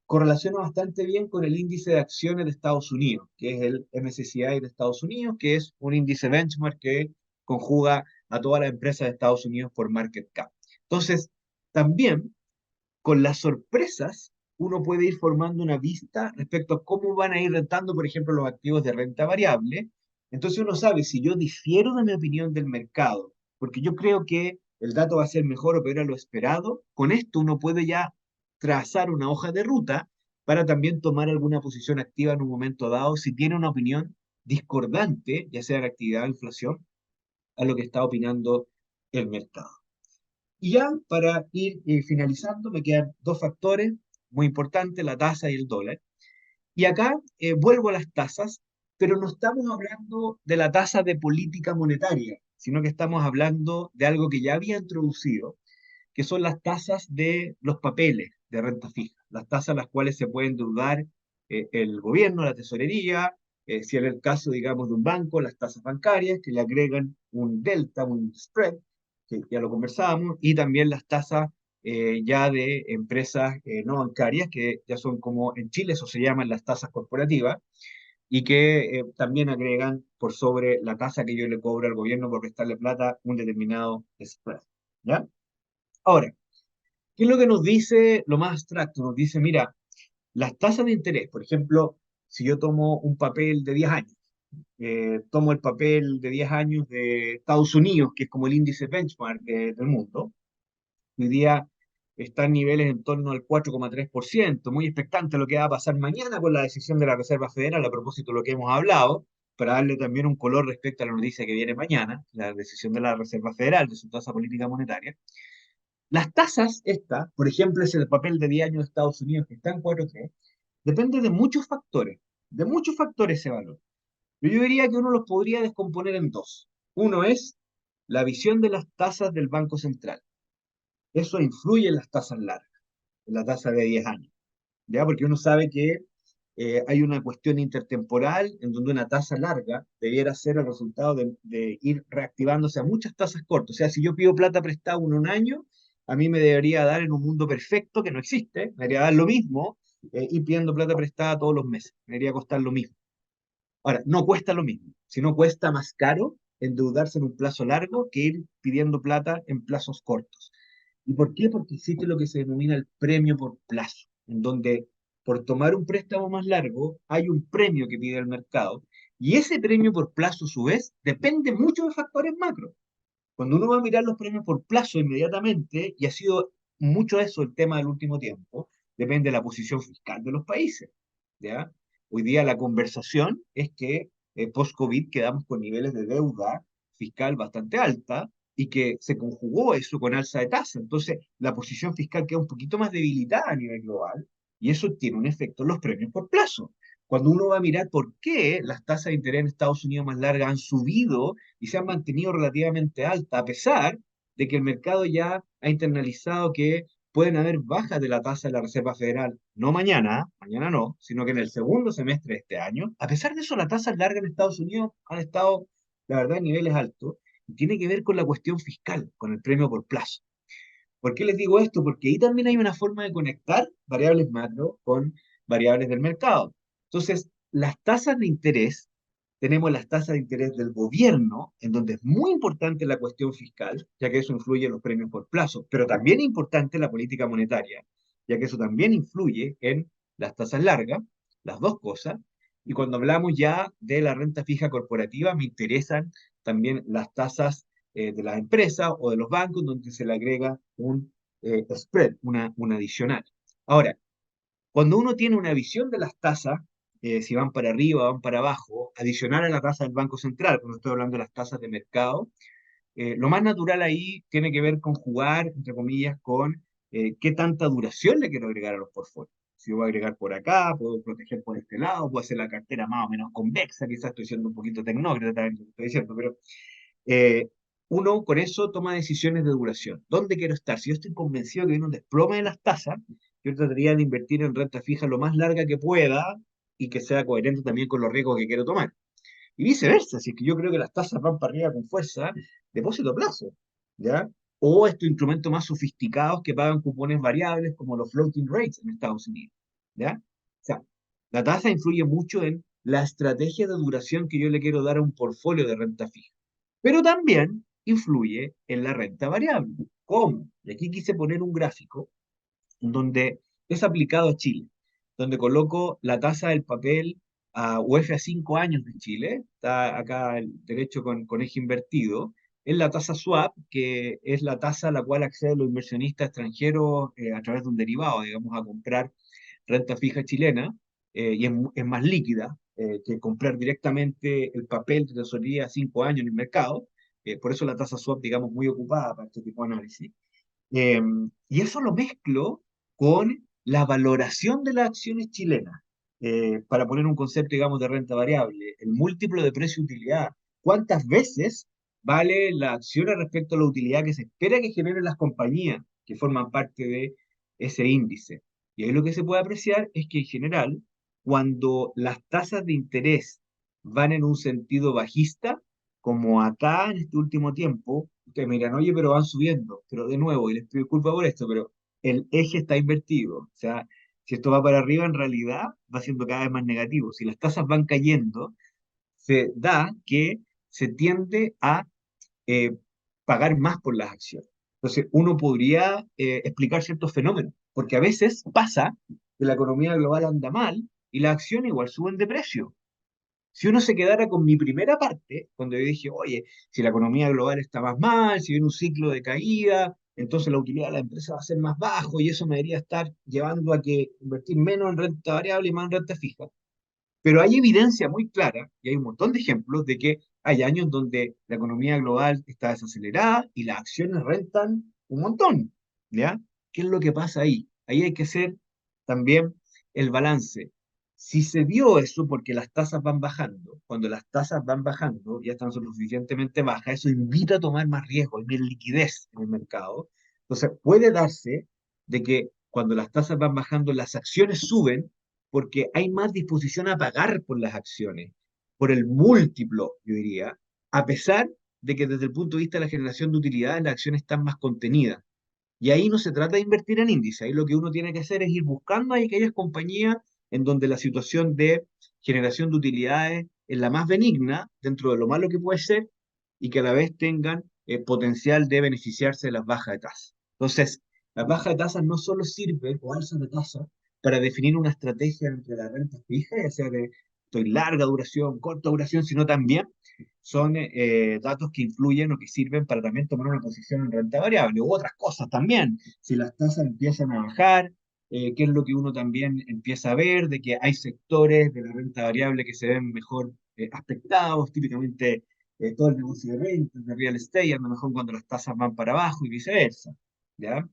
correlaciona bastante bien con el índice de acciones de Estados Unidos, que es el MSCI de Estados Unidos, que es un índice benchmark que conjuga a todas las empresas de Estados Unidos por market cap. Entonces, también con las sorpresas, uno puede ir formando una vista respecto a cómo van a ir rentando, por ejemplo, los activos de renta variable. Entonces uno sabe si yo difiero de mi opinión del mercado, porque yo creo que el dato va a ser mejor o peor a lo esperado, con esto uno puede ya trazar una hoja de ruta para también tomar alguna posición activa en un momento dado si tiene una opinión discordante, ya sea en actividad o inflación, a lo que está opinando el mercado. Y ya para ir finalizando, me quedan dos factores muy importantes, la tasa y el dólar. Y acá vuelvo a las tasas, pero no estamos hablando de la tasa de política monetaria, sino que estamos hablando de algo que ya había introducido, que son las tasas de los papeles de renta fija, las tasas a las cuales se puede endeudar el gobierno, la tesorería, si en el caso, digamos, de un banco, las tasas bancarias, que le agregan un delta, un spread, que ya lo conversábamos, y también las tasas ya de empresas no bancarias, que ya son como en Chile, eso se llaman las tasas corporativas, y que también agregan por sobre la tasa que yo le cobro al gobierno por prestarle plata un determinado spread. ¿Ya? Ahora, ¿qué es lo que nos dice lo más abstracto? Nos dice, mira, las tasas de interés, por ejemplo, si yo tomo un papel de 10 años, tomo el papel de 10 años de Estados Unidos, que es como el índice benchmark del mundo, hoy día está en niveles en torno al 4,3%, muy expectante lo que va a pasar mañana con la decisión de la Reserva Federal, a propósito de lo que hemos hablado, para darle también un color respecto a la noticia que viene mañana, la decisión de la Reserva Federal de su tasa política monetaria. Las tasas, esta, por ejemplo, es el papel de 10 años de Estados Unidos que está en 4,3, depende de muchos factores ese valor. Pero yo diría que uno los podría descomponer en dos. Uno es la visión de las tasas del Banco Central. Eso influye en las tasas largas, en la tasa de 10 años, ¿ya? Porque uno sabe que hay una cuestión intertemporal en donde una tasa larga debiera ser el resultado de ir reactivándose a muchas tasas cortas. O sea, si yo pido plata prestada un año, a mí me debería dar en un mundo perfecto, que no existe, me debería dar lo mismo, ir pidiendo plata prestada todos los meses. Me debería costar lo mismo. Ahora, no cuesta lo mismo, sino cuesta más caro endeudarse en un plazo largo que ir pidiendo plata en plazos cortos. ¿Y por qué? Porque existe lo que se denomina el premio por plazo, en donde por tomar un préstamo más largo hay un premio que pide el mercado, y ese premio por plazo, a su vez, depende mucho de factores macro. Cuando uno va a mirar los premios por plazo inmediatamente, y ha sido mucho eso el tema del último tiempo, depende de la posición fiscal de los países, ¿ya? Hoy día la conversación es que post-COVID quedamos con niveles de deuda fiscal bastante alta y que se conjugó eso con alza de tasa. Entonces, la posición fiscal queda un poquito más debilitada a nivel global y eso tiene un efecto en los premios por plazo. Cuando uno va a mirar por qué las tasas de interés en Estados Unidos más largas han subido y se han mantenido relativamente altas, a pesar de que el mercado ya ha internalizado que pueden haber bajas de la tasa de la Reserva Federal, no mañana, mañana no, sino que en el segundo semestre de este año. A pesar de eso, las tasas largas en Estados Unidos han estado, la verdad, en niveles altos, y tiene que ver con la cuestión fiscal, con el premio por plazo. ¿Por qué les digo esto? Porque ahí también hay una forma de conectar variables macro con variables del mercado. Entonces, las tasas de interés tenemos las tasas de interés del gobierno, en donde es muy importante la cuestión fiscal, ya que eso influye en los premios por plazo, pero también es importante la política monetaria, ya que eso también influye en las tasas largas, las dos cosas. Y cuando hablamos ya de la renta fija corporativa, me interesan también las tasas de las empresas o de los bancos, donde se le agrega un spread, una adicional. Ahora, cuando uno tiene una visión de las tasas, si van para arriba o van para abajo, adicional a la tasa del Banco Central, cuando estoy hablando de las tasas de mercado, lo más natural ahí tiene que ver con jugar, entre comillas, con qué tanta duración le quiero agregar a los portfolios. Si yo voy a agregar por acá, puedo proteger por este lado, puedo hacer la cartera más o menos convexa, quizás estoy siendo un poquito tecnócrata también lo que estoy diciendo, pero eh, uno con eso toma decisiones de duración. ¿Dónde quiero estar? Si yo estoy convencido que viene un desplome de las tasas, yo trataría de invertir en renta fija lo más larga que pueda y que sea coherente también con los riesgos que quiero tomar. Y viceversa, si es que yo creo que las tasas van para arriba con fuerza, depósito a plazo, ¿ya? O estos instrumentos más sofisticados que pagan cupones variables como los floating rates en Estados Unidos, ¿ya? O sea, la tasa influye mucho en la estrategia de duración que yo le quiero dar a un portfolio de renta fija, pero también influye en la renta variable. ¿Cómo? Y aquí quise poner un gráfico donde es aplicado a Chile, donde coloco la tasa del papel a UF a 5 años de Chile, está acá el derecho con eje invertido, es la tasa swap, que es la tasa a la cual acceden los inversionistas extranjeros a través de un derivado, digamos, a comprar renta fija chilena, y es más líquida que comprar directamente el papel de tesorería a 5 años en el mercado, por eso la tasa swap, digamos, muy ocupada para este tipo de análisis. Eh, y eso lo mezclo con la valoración de las acciones chilenas, para poner un concepto, digamos, de renta variable, el múltiplo de precio-utilidad. ¿Cuántas veces vale la acción respecto a la utilidad que se espera que generen las compañías que forman parte de ese índice? Y ahí lo que se puede apreciar es que en general, cuando las tasas de interés van en un sentido bajista, como acá en este último tiempo, ustedes me dirán, oye, pero van subiendo, pero de nuevo, y les pido disculpas por esto, pero el eje está invertido. O sea, si esto va para arriba, en realidad va siendo cada vez más negativo. Si las tasas van cayendo, se da que se tiende a eh, pagar más por las acciones. Entonces, uno podría explicar ciertos fenómenos, porque a veces pasa que la economía global anda mal y las acciones igual suben de precio. Si uno se quedara con mi primera parte, cuando yo dije, oye, si la economía global está más mal, si viene un ciclo de caída, entonces la utilidad de la empresa va a ser más bajo y eso me debería estar llevando a que invertir menos en renta variable y más en renta fija. Pero hay evidencia muy clara, y hay un montón de ejemplos, de que hay años donde la economía global está desacelerada y las acciones rentan un montón, ¿ya? ¿Qué es lo que pasa ahí? Ahí hay que hacer también el balance. Si se dio eso porque las tasas van bajando, cuando las tasas van bajando, ya están lo suficientemente bajas, eso invita a tomar más riesgo, hay más liquidez en el mercado. Entonces, puede darse de que cuando las tasas van bajando, las acciones suben porque hay más disposición a pagar por las acciones, por el múltiplo, yo diría, a pesar de que desde el punto de vista de la generación de utilidades las acciones están más contenidas. Y ahí no se trata de invertir en índice, ahí lo que uno tiene que hacer es ir buscando a aquellas compañías en donde la situación de generación de utilidades es la más benigna dentro de lo malo que puede ser y que a la vez tengan potencial de beneficiarse de las bajas de tasa. Entonces, las bajas de tasas no solo sirven, o alzas de tasa, para definir una estrategia entre la renta fija, ya sea de estoy larga duración, corta duración, sino también son datos que influyen o que sirven para también tomar una posición en renta variable u otras cosas también. Si las tasas empiezan a bajar, qué es lo que uno también empieza a ver, de que hay sectores de la renta variable que se ven mejor aspectados, típicamente todo el negocio de rentas, de real estate, anda mejor cuando las tasas van para abajo y viceversa, ¿ya?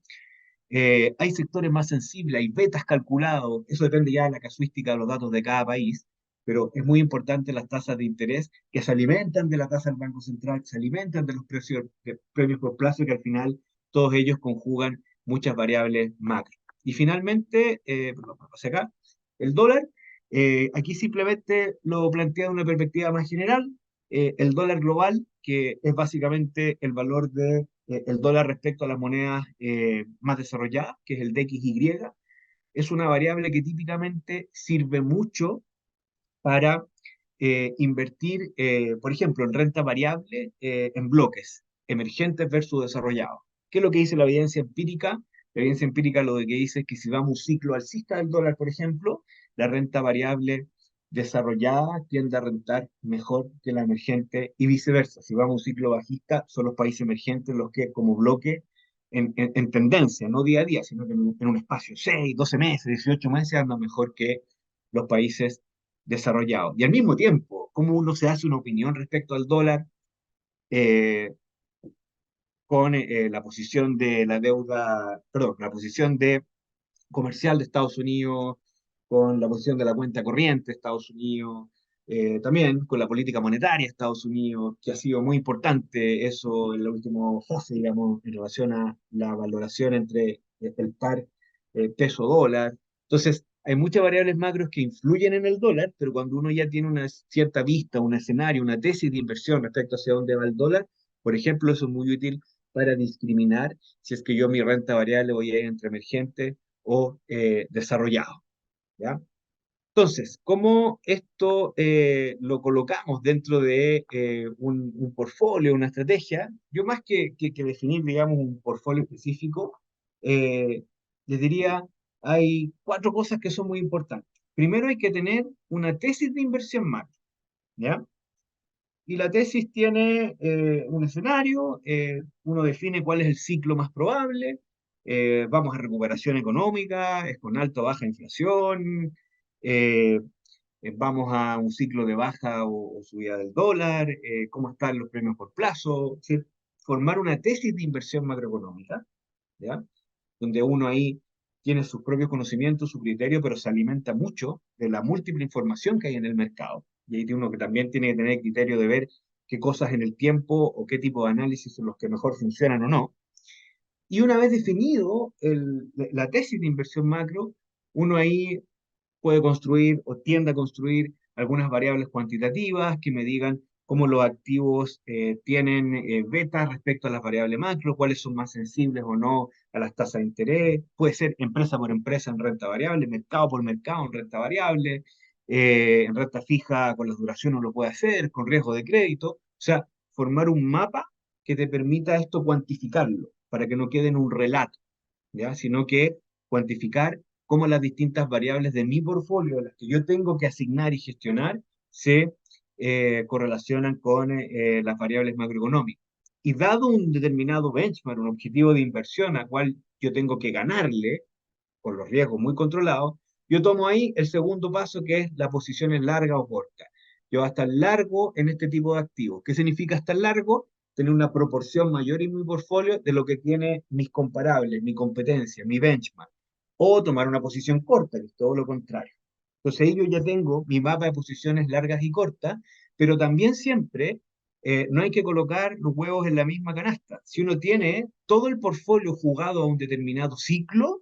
Hay sectores más sensibles, hay betas calculados, eso depende ya de la casuística de los datos de cada país, pero es muy importante las tasas de interés que se alimentan de la tasa del Banco Central, que se alimentan de los precios de premios por plazo, que al final todos ellos conjugan muchas variables macro. Y finalmente, perdón, pasé acá, el dólar, aquí simplemente lo plantea de una perspectiva más general, el dólar global, que es básicamente el valor de el dólar respecto a las monedas más desarrolladas, que es el DXY, es una variable que típicamente sirve mucho para invertir, por ejemplo, en renta variable en bloques, emergentes versus desarrollados. ¿Qué es lo que dice la evidencia empírica? La evidencia empírica lo que dice es que si vamos a un ciclo alcista del dólar, por ejemplo, la renta variable desarrollada tiende a rentar mejor que la emergente y viceversa. Si vamos a un ciclo bajista, son los países emergentes los que, como bloque, en tendencia, no día a día, sino que en un espacio 6, 12 meses, 18 meses, andan mejor que los países desarrollados. Y al mismo tiempo, cómo uno se hace una opinión respecto al dólar eh, con la posición de la deuda, perdón, la posición de comercial de Estados Unidos, con la posición de la cuenta corriente de Estados Unidos, también con la política monetaria de Estados Unidos, que ha sido muy importante eso en la última fase, digamos, en relación a la valoración entre el par peso-dólar. Entonces, hay muchas variables macros que influyen en el dólar, pero cuando uno ya tiene una cierta vista, un escenario, una tesis de inversión respecto hacia dónde va el dólar, por ejemplo, eso es muy útil para discriminar si es que yo mi renta variable voy a ir entre emergente o desarrollado, ¿ya? Entonces, ¿cómo esto lo colocamos dentro de un portfolio, una estrategia? Yo más que definir, digamos, un portfolio específico, eh, les diría, hay cuatro cosas que son muy importantes. Primero hay que tener una tesis de inversión macro, ¿ya? Y la tesis tiene un escenario, uno define cuál es el ciclo más probable, vamos a recuperación económica, es con alta o baja inflación, eh, vamos a un ciclo de baja o subida del dólar, cómo están los premios por plazo, es decir, formar una tesis de inversión macroeconómica, ¿ya? Donde uno ahí tiene sus propios conocimientos, su criterio, pero se alimenta mucho de la múltiple información que hay en el mercado. Y ahí tiene uno que también tiene que tener criterio de ver qué cosas en el tiempo o qué tipo de análisis son los que mejor funcionan o no. Y una vez definido la tesis de inversión macro, uno ahí puede construir o tiende a construir algunas variables cuantitativas que me digan cómo los activos tienen betas respecto a las variables macro, cuáles son más sensibles o no a las tasas de interés. Puede ser empresa por empresa en renta variable, mercado por mercado en renta variable, en renta fija con la duración uno lo puede hacer, con riesgo de crédito. O sea, formar un mapa que te permita esto cuantificarlo, para que no quede en un relato, ¿ya? Sino que cuantificar cómo las distintas variables de mi portfolio, las que yo tengo que asignar y gestionar, se correlacionan con las variables macroeconómicas. Y dado un determinado benchmark, un objetivo de inversión al cual yo tengo que ganarle, con los riesgos muy controlados, yo tomo ahí el segundo paso que es la posición en larga o corta. Yo voy a estar largo en este tipo de activos. ¿Qué significa estar largo? Tener una proporción mayor en mi portfolio de lo que tiene mis comparables, mi competencia, mi benchmark. O tomar una posición corta, que es todo lo contrario. Entonces ahí yo ya tengo mi mapa de posiciones largas y cortas, pero también siempre no hay que colocar los huevos en la misma canasta. Si uno tiene todo el portfolio jugado a un determinado ciclo,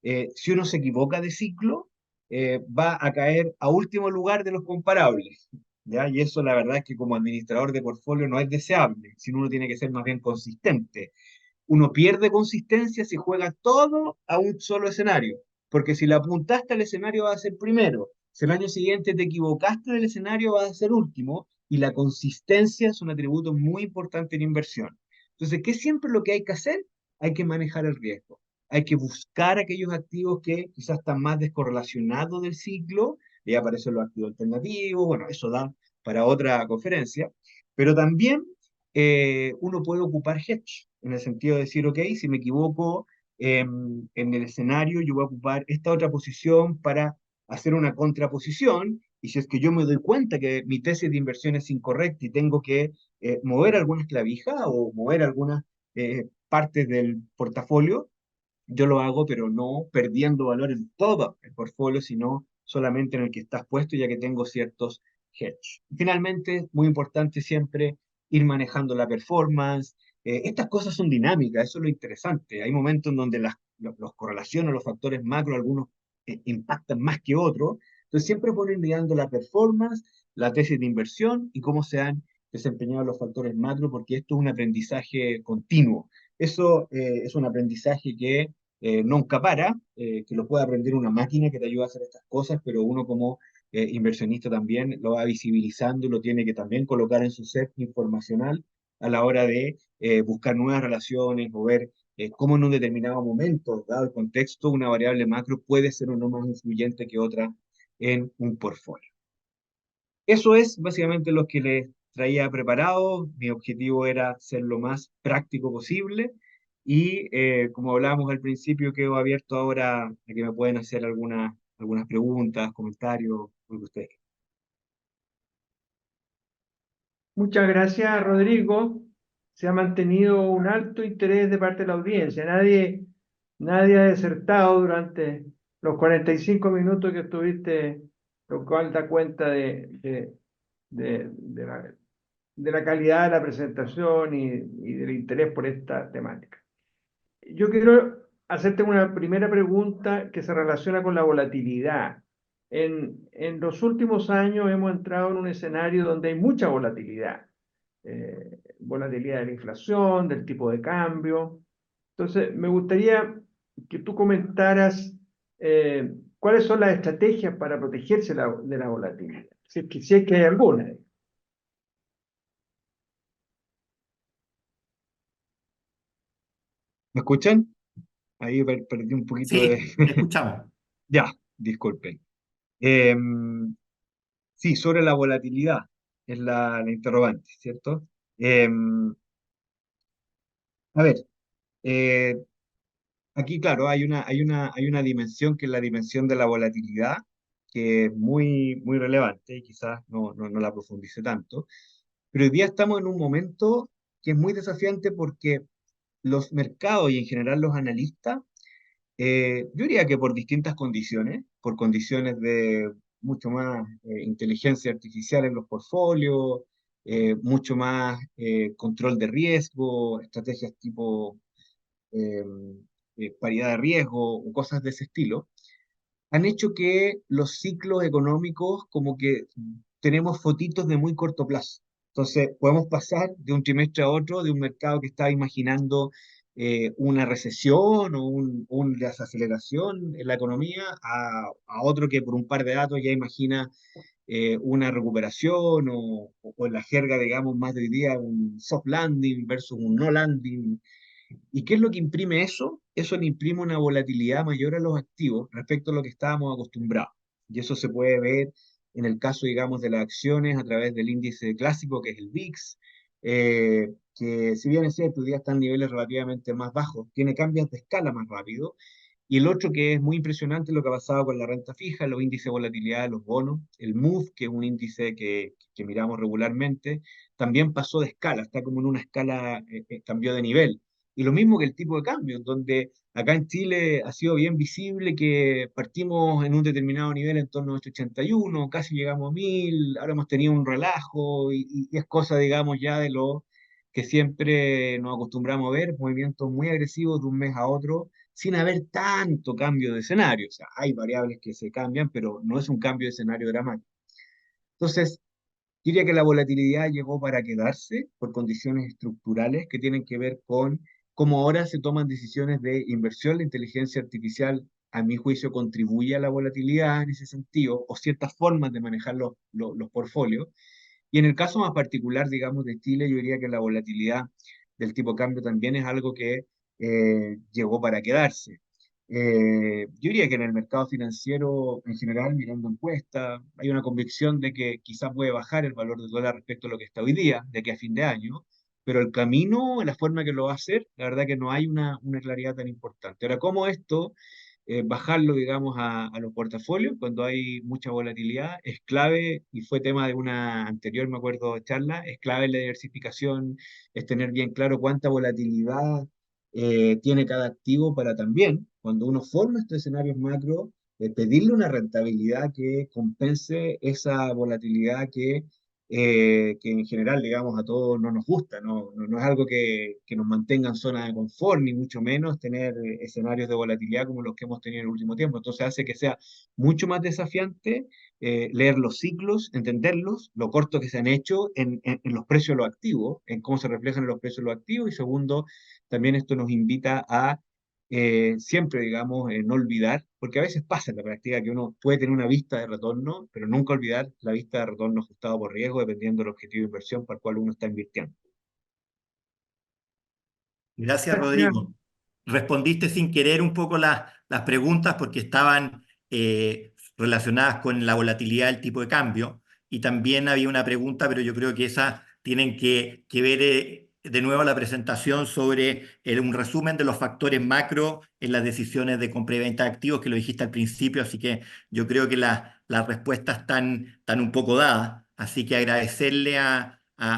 si uno se equivoca de ciclo, va a caer a último lugar de los comparables, ¿ya? Y eso la verdad es que como administrador de portfolio no es deseable, sino uno tiene que ser más bien consistente. Uno pierde consistencia si juega todo a un solo escenario, porque si le apuntaste al escenario vas a ser primero, si el año siguiente te equivocaste del escenario vas a ser último, y la consistencia es un atributo muy importante en inversión. Entonces, ¿qué es siempre lo que hay que hacer? Hay que manejar el riesgo. Hay que buscar aquellos activos que quizás están más descorrelacionados del ciclo, y aparecen los activos alternativos, bueno, eso da para otra conferencia, pero también uno puede ocupar hedge, en el sentido de decir, ok, si me equivoco en el escenario, yo voy a ocupar esta otra posición para hacer una contraposición, y si es que yo me doy cuenta que mi tesis de inversión es incorrecta y tengo que mover algunas clavijas o mover algunas partes del portafolio, yo lo hago, pero no perdiendo valor en todo el portfolio, sino solamente en el que estás puesto, ya que tengo ciertos hedge. Finalmente, muy importante siempre ir manejando la performance. Estas cosas son dinámicas, eso es lo interesante. Hay momentos en donde los correlaciones, los factores macro, algunos impactan más que otros. Entonces, siempre ponen mirando la performance, la tesis de inversión y cómo se han desempeñado los factores macro, porque esto es un aprendizaje continuo. Eso es un aprendizaje que nunca para, que lo puede aprender una máquina que te ayuda a hacer estas cosas, pero uno como inversionista también lo va visibilizando y lo tiene que también colocar en su set informacional a la hora de buscar nuevas relaciones o ver cómo en un determinado momento, dado el contexto, una variable macro puede ser o no más influyente que otra en un portfolio. Eso es básicamente lo que les traía preparado. Mi objetivo era ser lo más práctico posible y como hablábamos al principio, quedo abierto ahora a que me pueden hacer algunas preguntas, comentarios, lo que ustedes quieran. Muchas gracias, Rodrigo. Se ha mantenido un alto interés de parte de la audiencia. Nadie ha desertado durante los 45 minutos que estuviste, lo cual da cuenta de la calidad de la presentación y del interés por esta temática. Yo quiero hacerte una primera pregunta que se relaciona con la volatilidad. En los últimos años hemos entrado en un escenario donde hay mucha volatilidad. Volatilidad de la inflación, del tipo de cambio. Entonces, me gustaría que tú comentaras cuáles son las estrategias para protegerse de la volatilidad, si es que hay alguna. ¿Me escuchan? Ahí perdí un poquito de... Sí, te escuchamos. Ya, disculpen. Sí, sobre la volatilidad es la interrogante, ¿cierto? A ver, eh, aquí, claro, hay una dimensión que es la dimensión de la volatilidad, que es muy relevante y quizás no la profundice tanto. Pero hoy día estamos en un momento que es muy desafiante porque los mercados y en general los analistas, yo diría que por distintas condiciones, por condiciones de mucho más inteligencia artificial en los portfolios, mucho más control de riesgo, estrategias tipo eh, paridad de riesgo o cosas de ese estilo, han hecho que los ciclos económicos como que tenemos fotitos de muy corto plazo. Entonces, podemos pasar de un trimestre a otro, de un mercado que estaba imaginando una recesión o una desaceleración en la economía, a otro que por un par de datos ya imagina una recuperación o en la jerga, digamos, más de hoy día, un soft landing versus un no landing. ¿Y qué es lo que imprime eso? Eso le imprime una volatilidad mayor a los activos respecto a lo que estábamos acostumbrados. Y eso se puede ver en el caso, digamos, de las acciones a través del índice clásico, que es el VIX, que si bien es cierto, hoy día están en niveles relativamente más bajos, tiene cambios de escala más rápido. Y el otro que es muy impresionante, lo que ha pasado con la renta fija, los índices de volatilidad de los bonos, el MOVE, que es un índice que miramos regularmente, también pasó de escala, está como en una escala, cambió de nivel. Y lo mismo que el tipo de cambio, donde acá en Chile ha sido bien visible que partimos en un determinado nivel en torno a 881, casi llegamos a 1000, ahora hemos tenido un relajo y es cosa, digamos, ya de lo que siempre nos acostumbramos a ver, movimientos muy agresivos de un mes a otro, sin haber tanto cambio de escenario. O sea, hay variables que se cambian, pero no es un cambio de escenario dramático. Entonces, diría que la volatilidad llegó para quedarse por condiciones estructurales que tienen que ver con cómo ahora se toman decisiones de inversión. La inteligencia artificial, a mi juicio, contribuye a la volatilidad en ese sentido, o ciertas formas de manejar los portfolios. Y en el caso más particular, digamos, de Chile, yo diría que la volatilidad del tipo de cambio también es algo que llegó para quedarse. Yo diría que en el mercado financiero en general, mirando encuestas, hay una convicción de que quizás puede bajar el valor del dólar respecto a lo que está hoy día, de aquí a fin de año, pero el camino, la forma que lo va a hacer, la verdad que no hay una claridad tan importante. Ahora, ¿cómo esto bajarlo, digamos, a los portafolios cuando hay mucha volatilidad? Es clave, y fue tema de una anterior, me acuerdo, charla, es clave la diversificación, es tener bien claro cuánta volatilidad tiene cada activo para también, cuando uno forma estos escenarios macro, pedirle una rentabilidad que compense esa volatilidad que en general, digamos, a todos no nos gusta, no es algo que nos mantenga en zona de confort, ni mucho menos tener escenarios de volatilidad como los que hemos tenido en el último tiempo. Entonces hace que sea mucho más desafiante leer los ciclos, entenderlos, lo corto que se han hecho en los precios de los activos, en cómo se reflejan en los precios de los activos, y segundo, también esto nos invita a siempre, digamos, no olvidar, porque a veces pasa en la práctica que uno puede tener una vista de retorno, pero nunca olvidar la vista de retorno ajustado por riesgo, dependiendo del objetivo de inversión para el cual uno está invirtiendo. Gracias, Gracias. Rodrigo. Respondiste sin querer un poco las preguntas porque estaban relacionadas con la volatilidad del tipo de cambio y también había una pregunta, pero yo creo que esas tienen que ver de nuevo la presentación sobre un resumen de los factores macro en las decisiones de compra y venta de activos, que lo dijiste al principio, así que yo creo que las respuestas están un poco dadas, así que agradecerle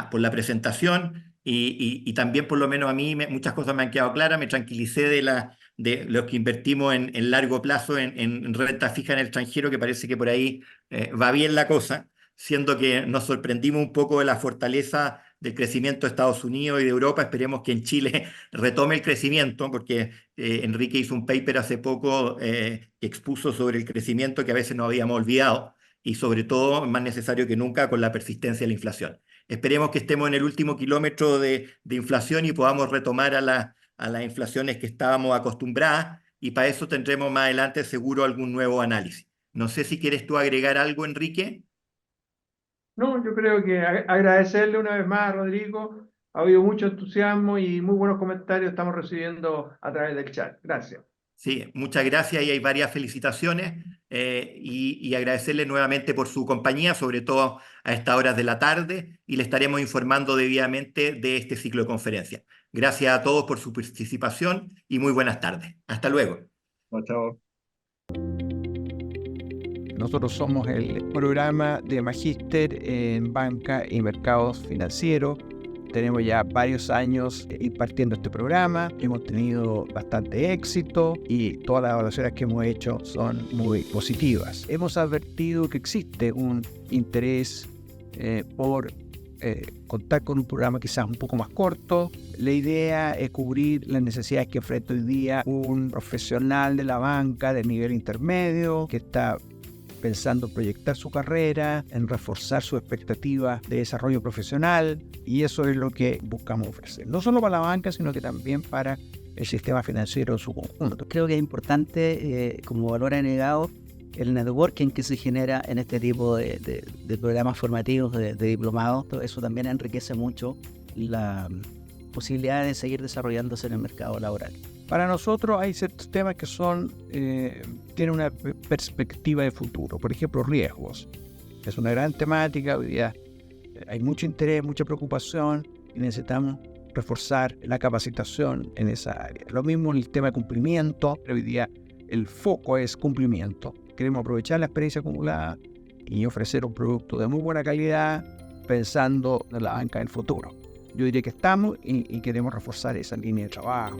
por la presentación. Y también, por lo menos a mí, muchas cosas me han quedado claras, me tranquilicé de los que invertimos en largo plazo en renta fija en el extranjero, que parece que por ahí va bien la cosa, siendo que nos sorprendimos un poco de la fortaleza del crecimiento de Estados Unidos y de Europa. Esperemos que en Chile retome el crecimiento, porque Enrique hizo un paper hace poco que expuso sobre el crecimiento que a veces nos habíamos olvidado y sobre todo, más necesario que nunca, con la persistencia de la inflación. Esperemos que estemos en el último kilómetro de inflación y podamos retomar a las inflaciones que estábamos acostumbradas, y para eso tendremos más adelante seguro algún nuevo análisis. No sé si quieres tú agregar algo, Enrique. No, yo creo que agradecerle una vez más a Rodrigo. Ha habido mucho entusiasmo y muy buenos comentarios estamos recibiendo a través del chat. Gracias. Sí, muchas gracias y hay varias felicitaciones y agradecerle nuevamente por su compañía, sobre todo a estas horas de la tarde, y le estaremos informando debidamente de este ciclo de conferencias. Gracias a todos por su participación y muy buenas tardes. Hasta luego. Chao, chao. Nosotros somos el programa de Magíster en Banca y Mercados Financieros. Tenemos ya varios años impartiendo este programa, hemos tenido bastante éxito y todas las evaluaciones que hemos hecho son muy positivas. Hemos advertido que existe un interés por contar con un programa quizás un poco más corto. La idea es cubrir las necesidades que enfrenta hoy día un profesional de la banca de nivel intermedio que está pensando en proyectar su carrera, en reforzar sus expectativas de desarrollo profesional, y eso es lo que buscamos ofrecer. No solo para la banca, sino que también para el sistema financiero en su conjunto. Creo que es importante, como valor agregado, el networking que se genera en este tipo de programas formativos, de diplomados. Todo eso también enriquece mucho la posibilidad de seguir desarrollándose en el mercado laboral. Para nosotros hay ciertos temas que tienen una perspectiva de futuro. Por ejemplo, riesgos. Es una gran temática. Hoy día hay mucho interés, mucha preocupación y necesitamos reforzar la capacitación en esa área. Lo mismo en el tema de cumplimiento. Hoy día el foco es cumplimiento. Queremos aprovechar la experiencia acumulada y ofrecer un producto de muy buena calidad pensando en la banca del futuro. Yo diría que estamos y queremos reforzar esa línea de trabajo.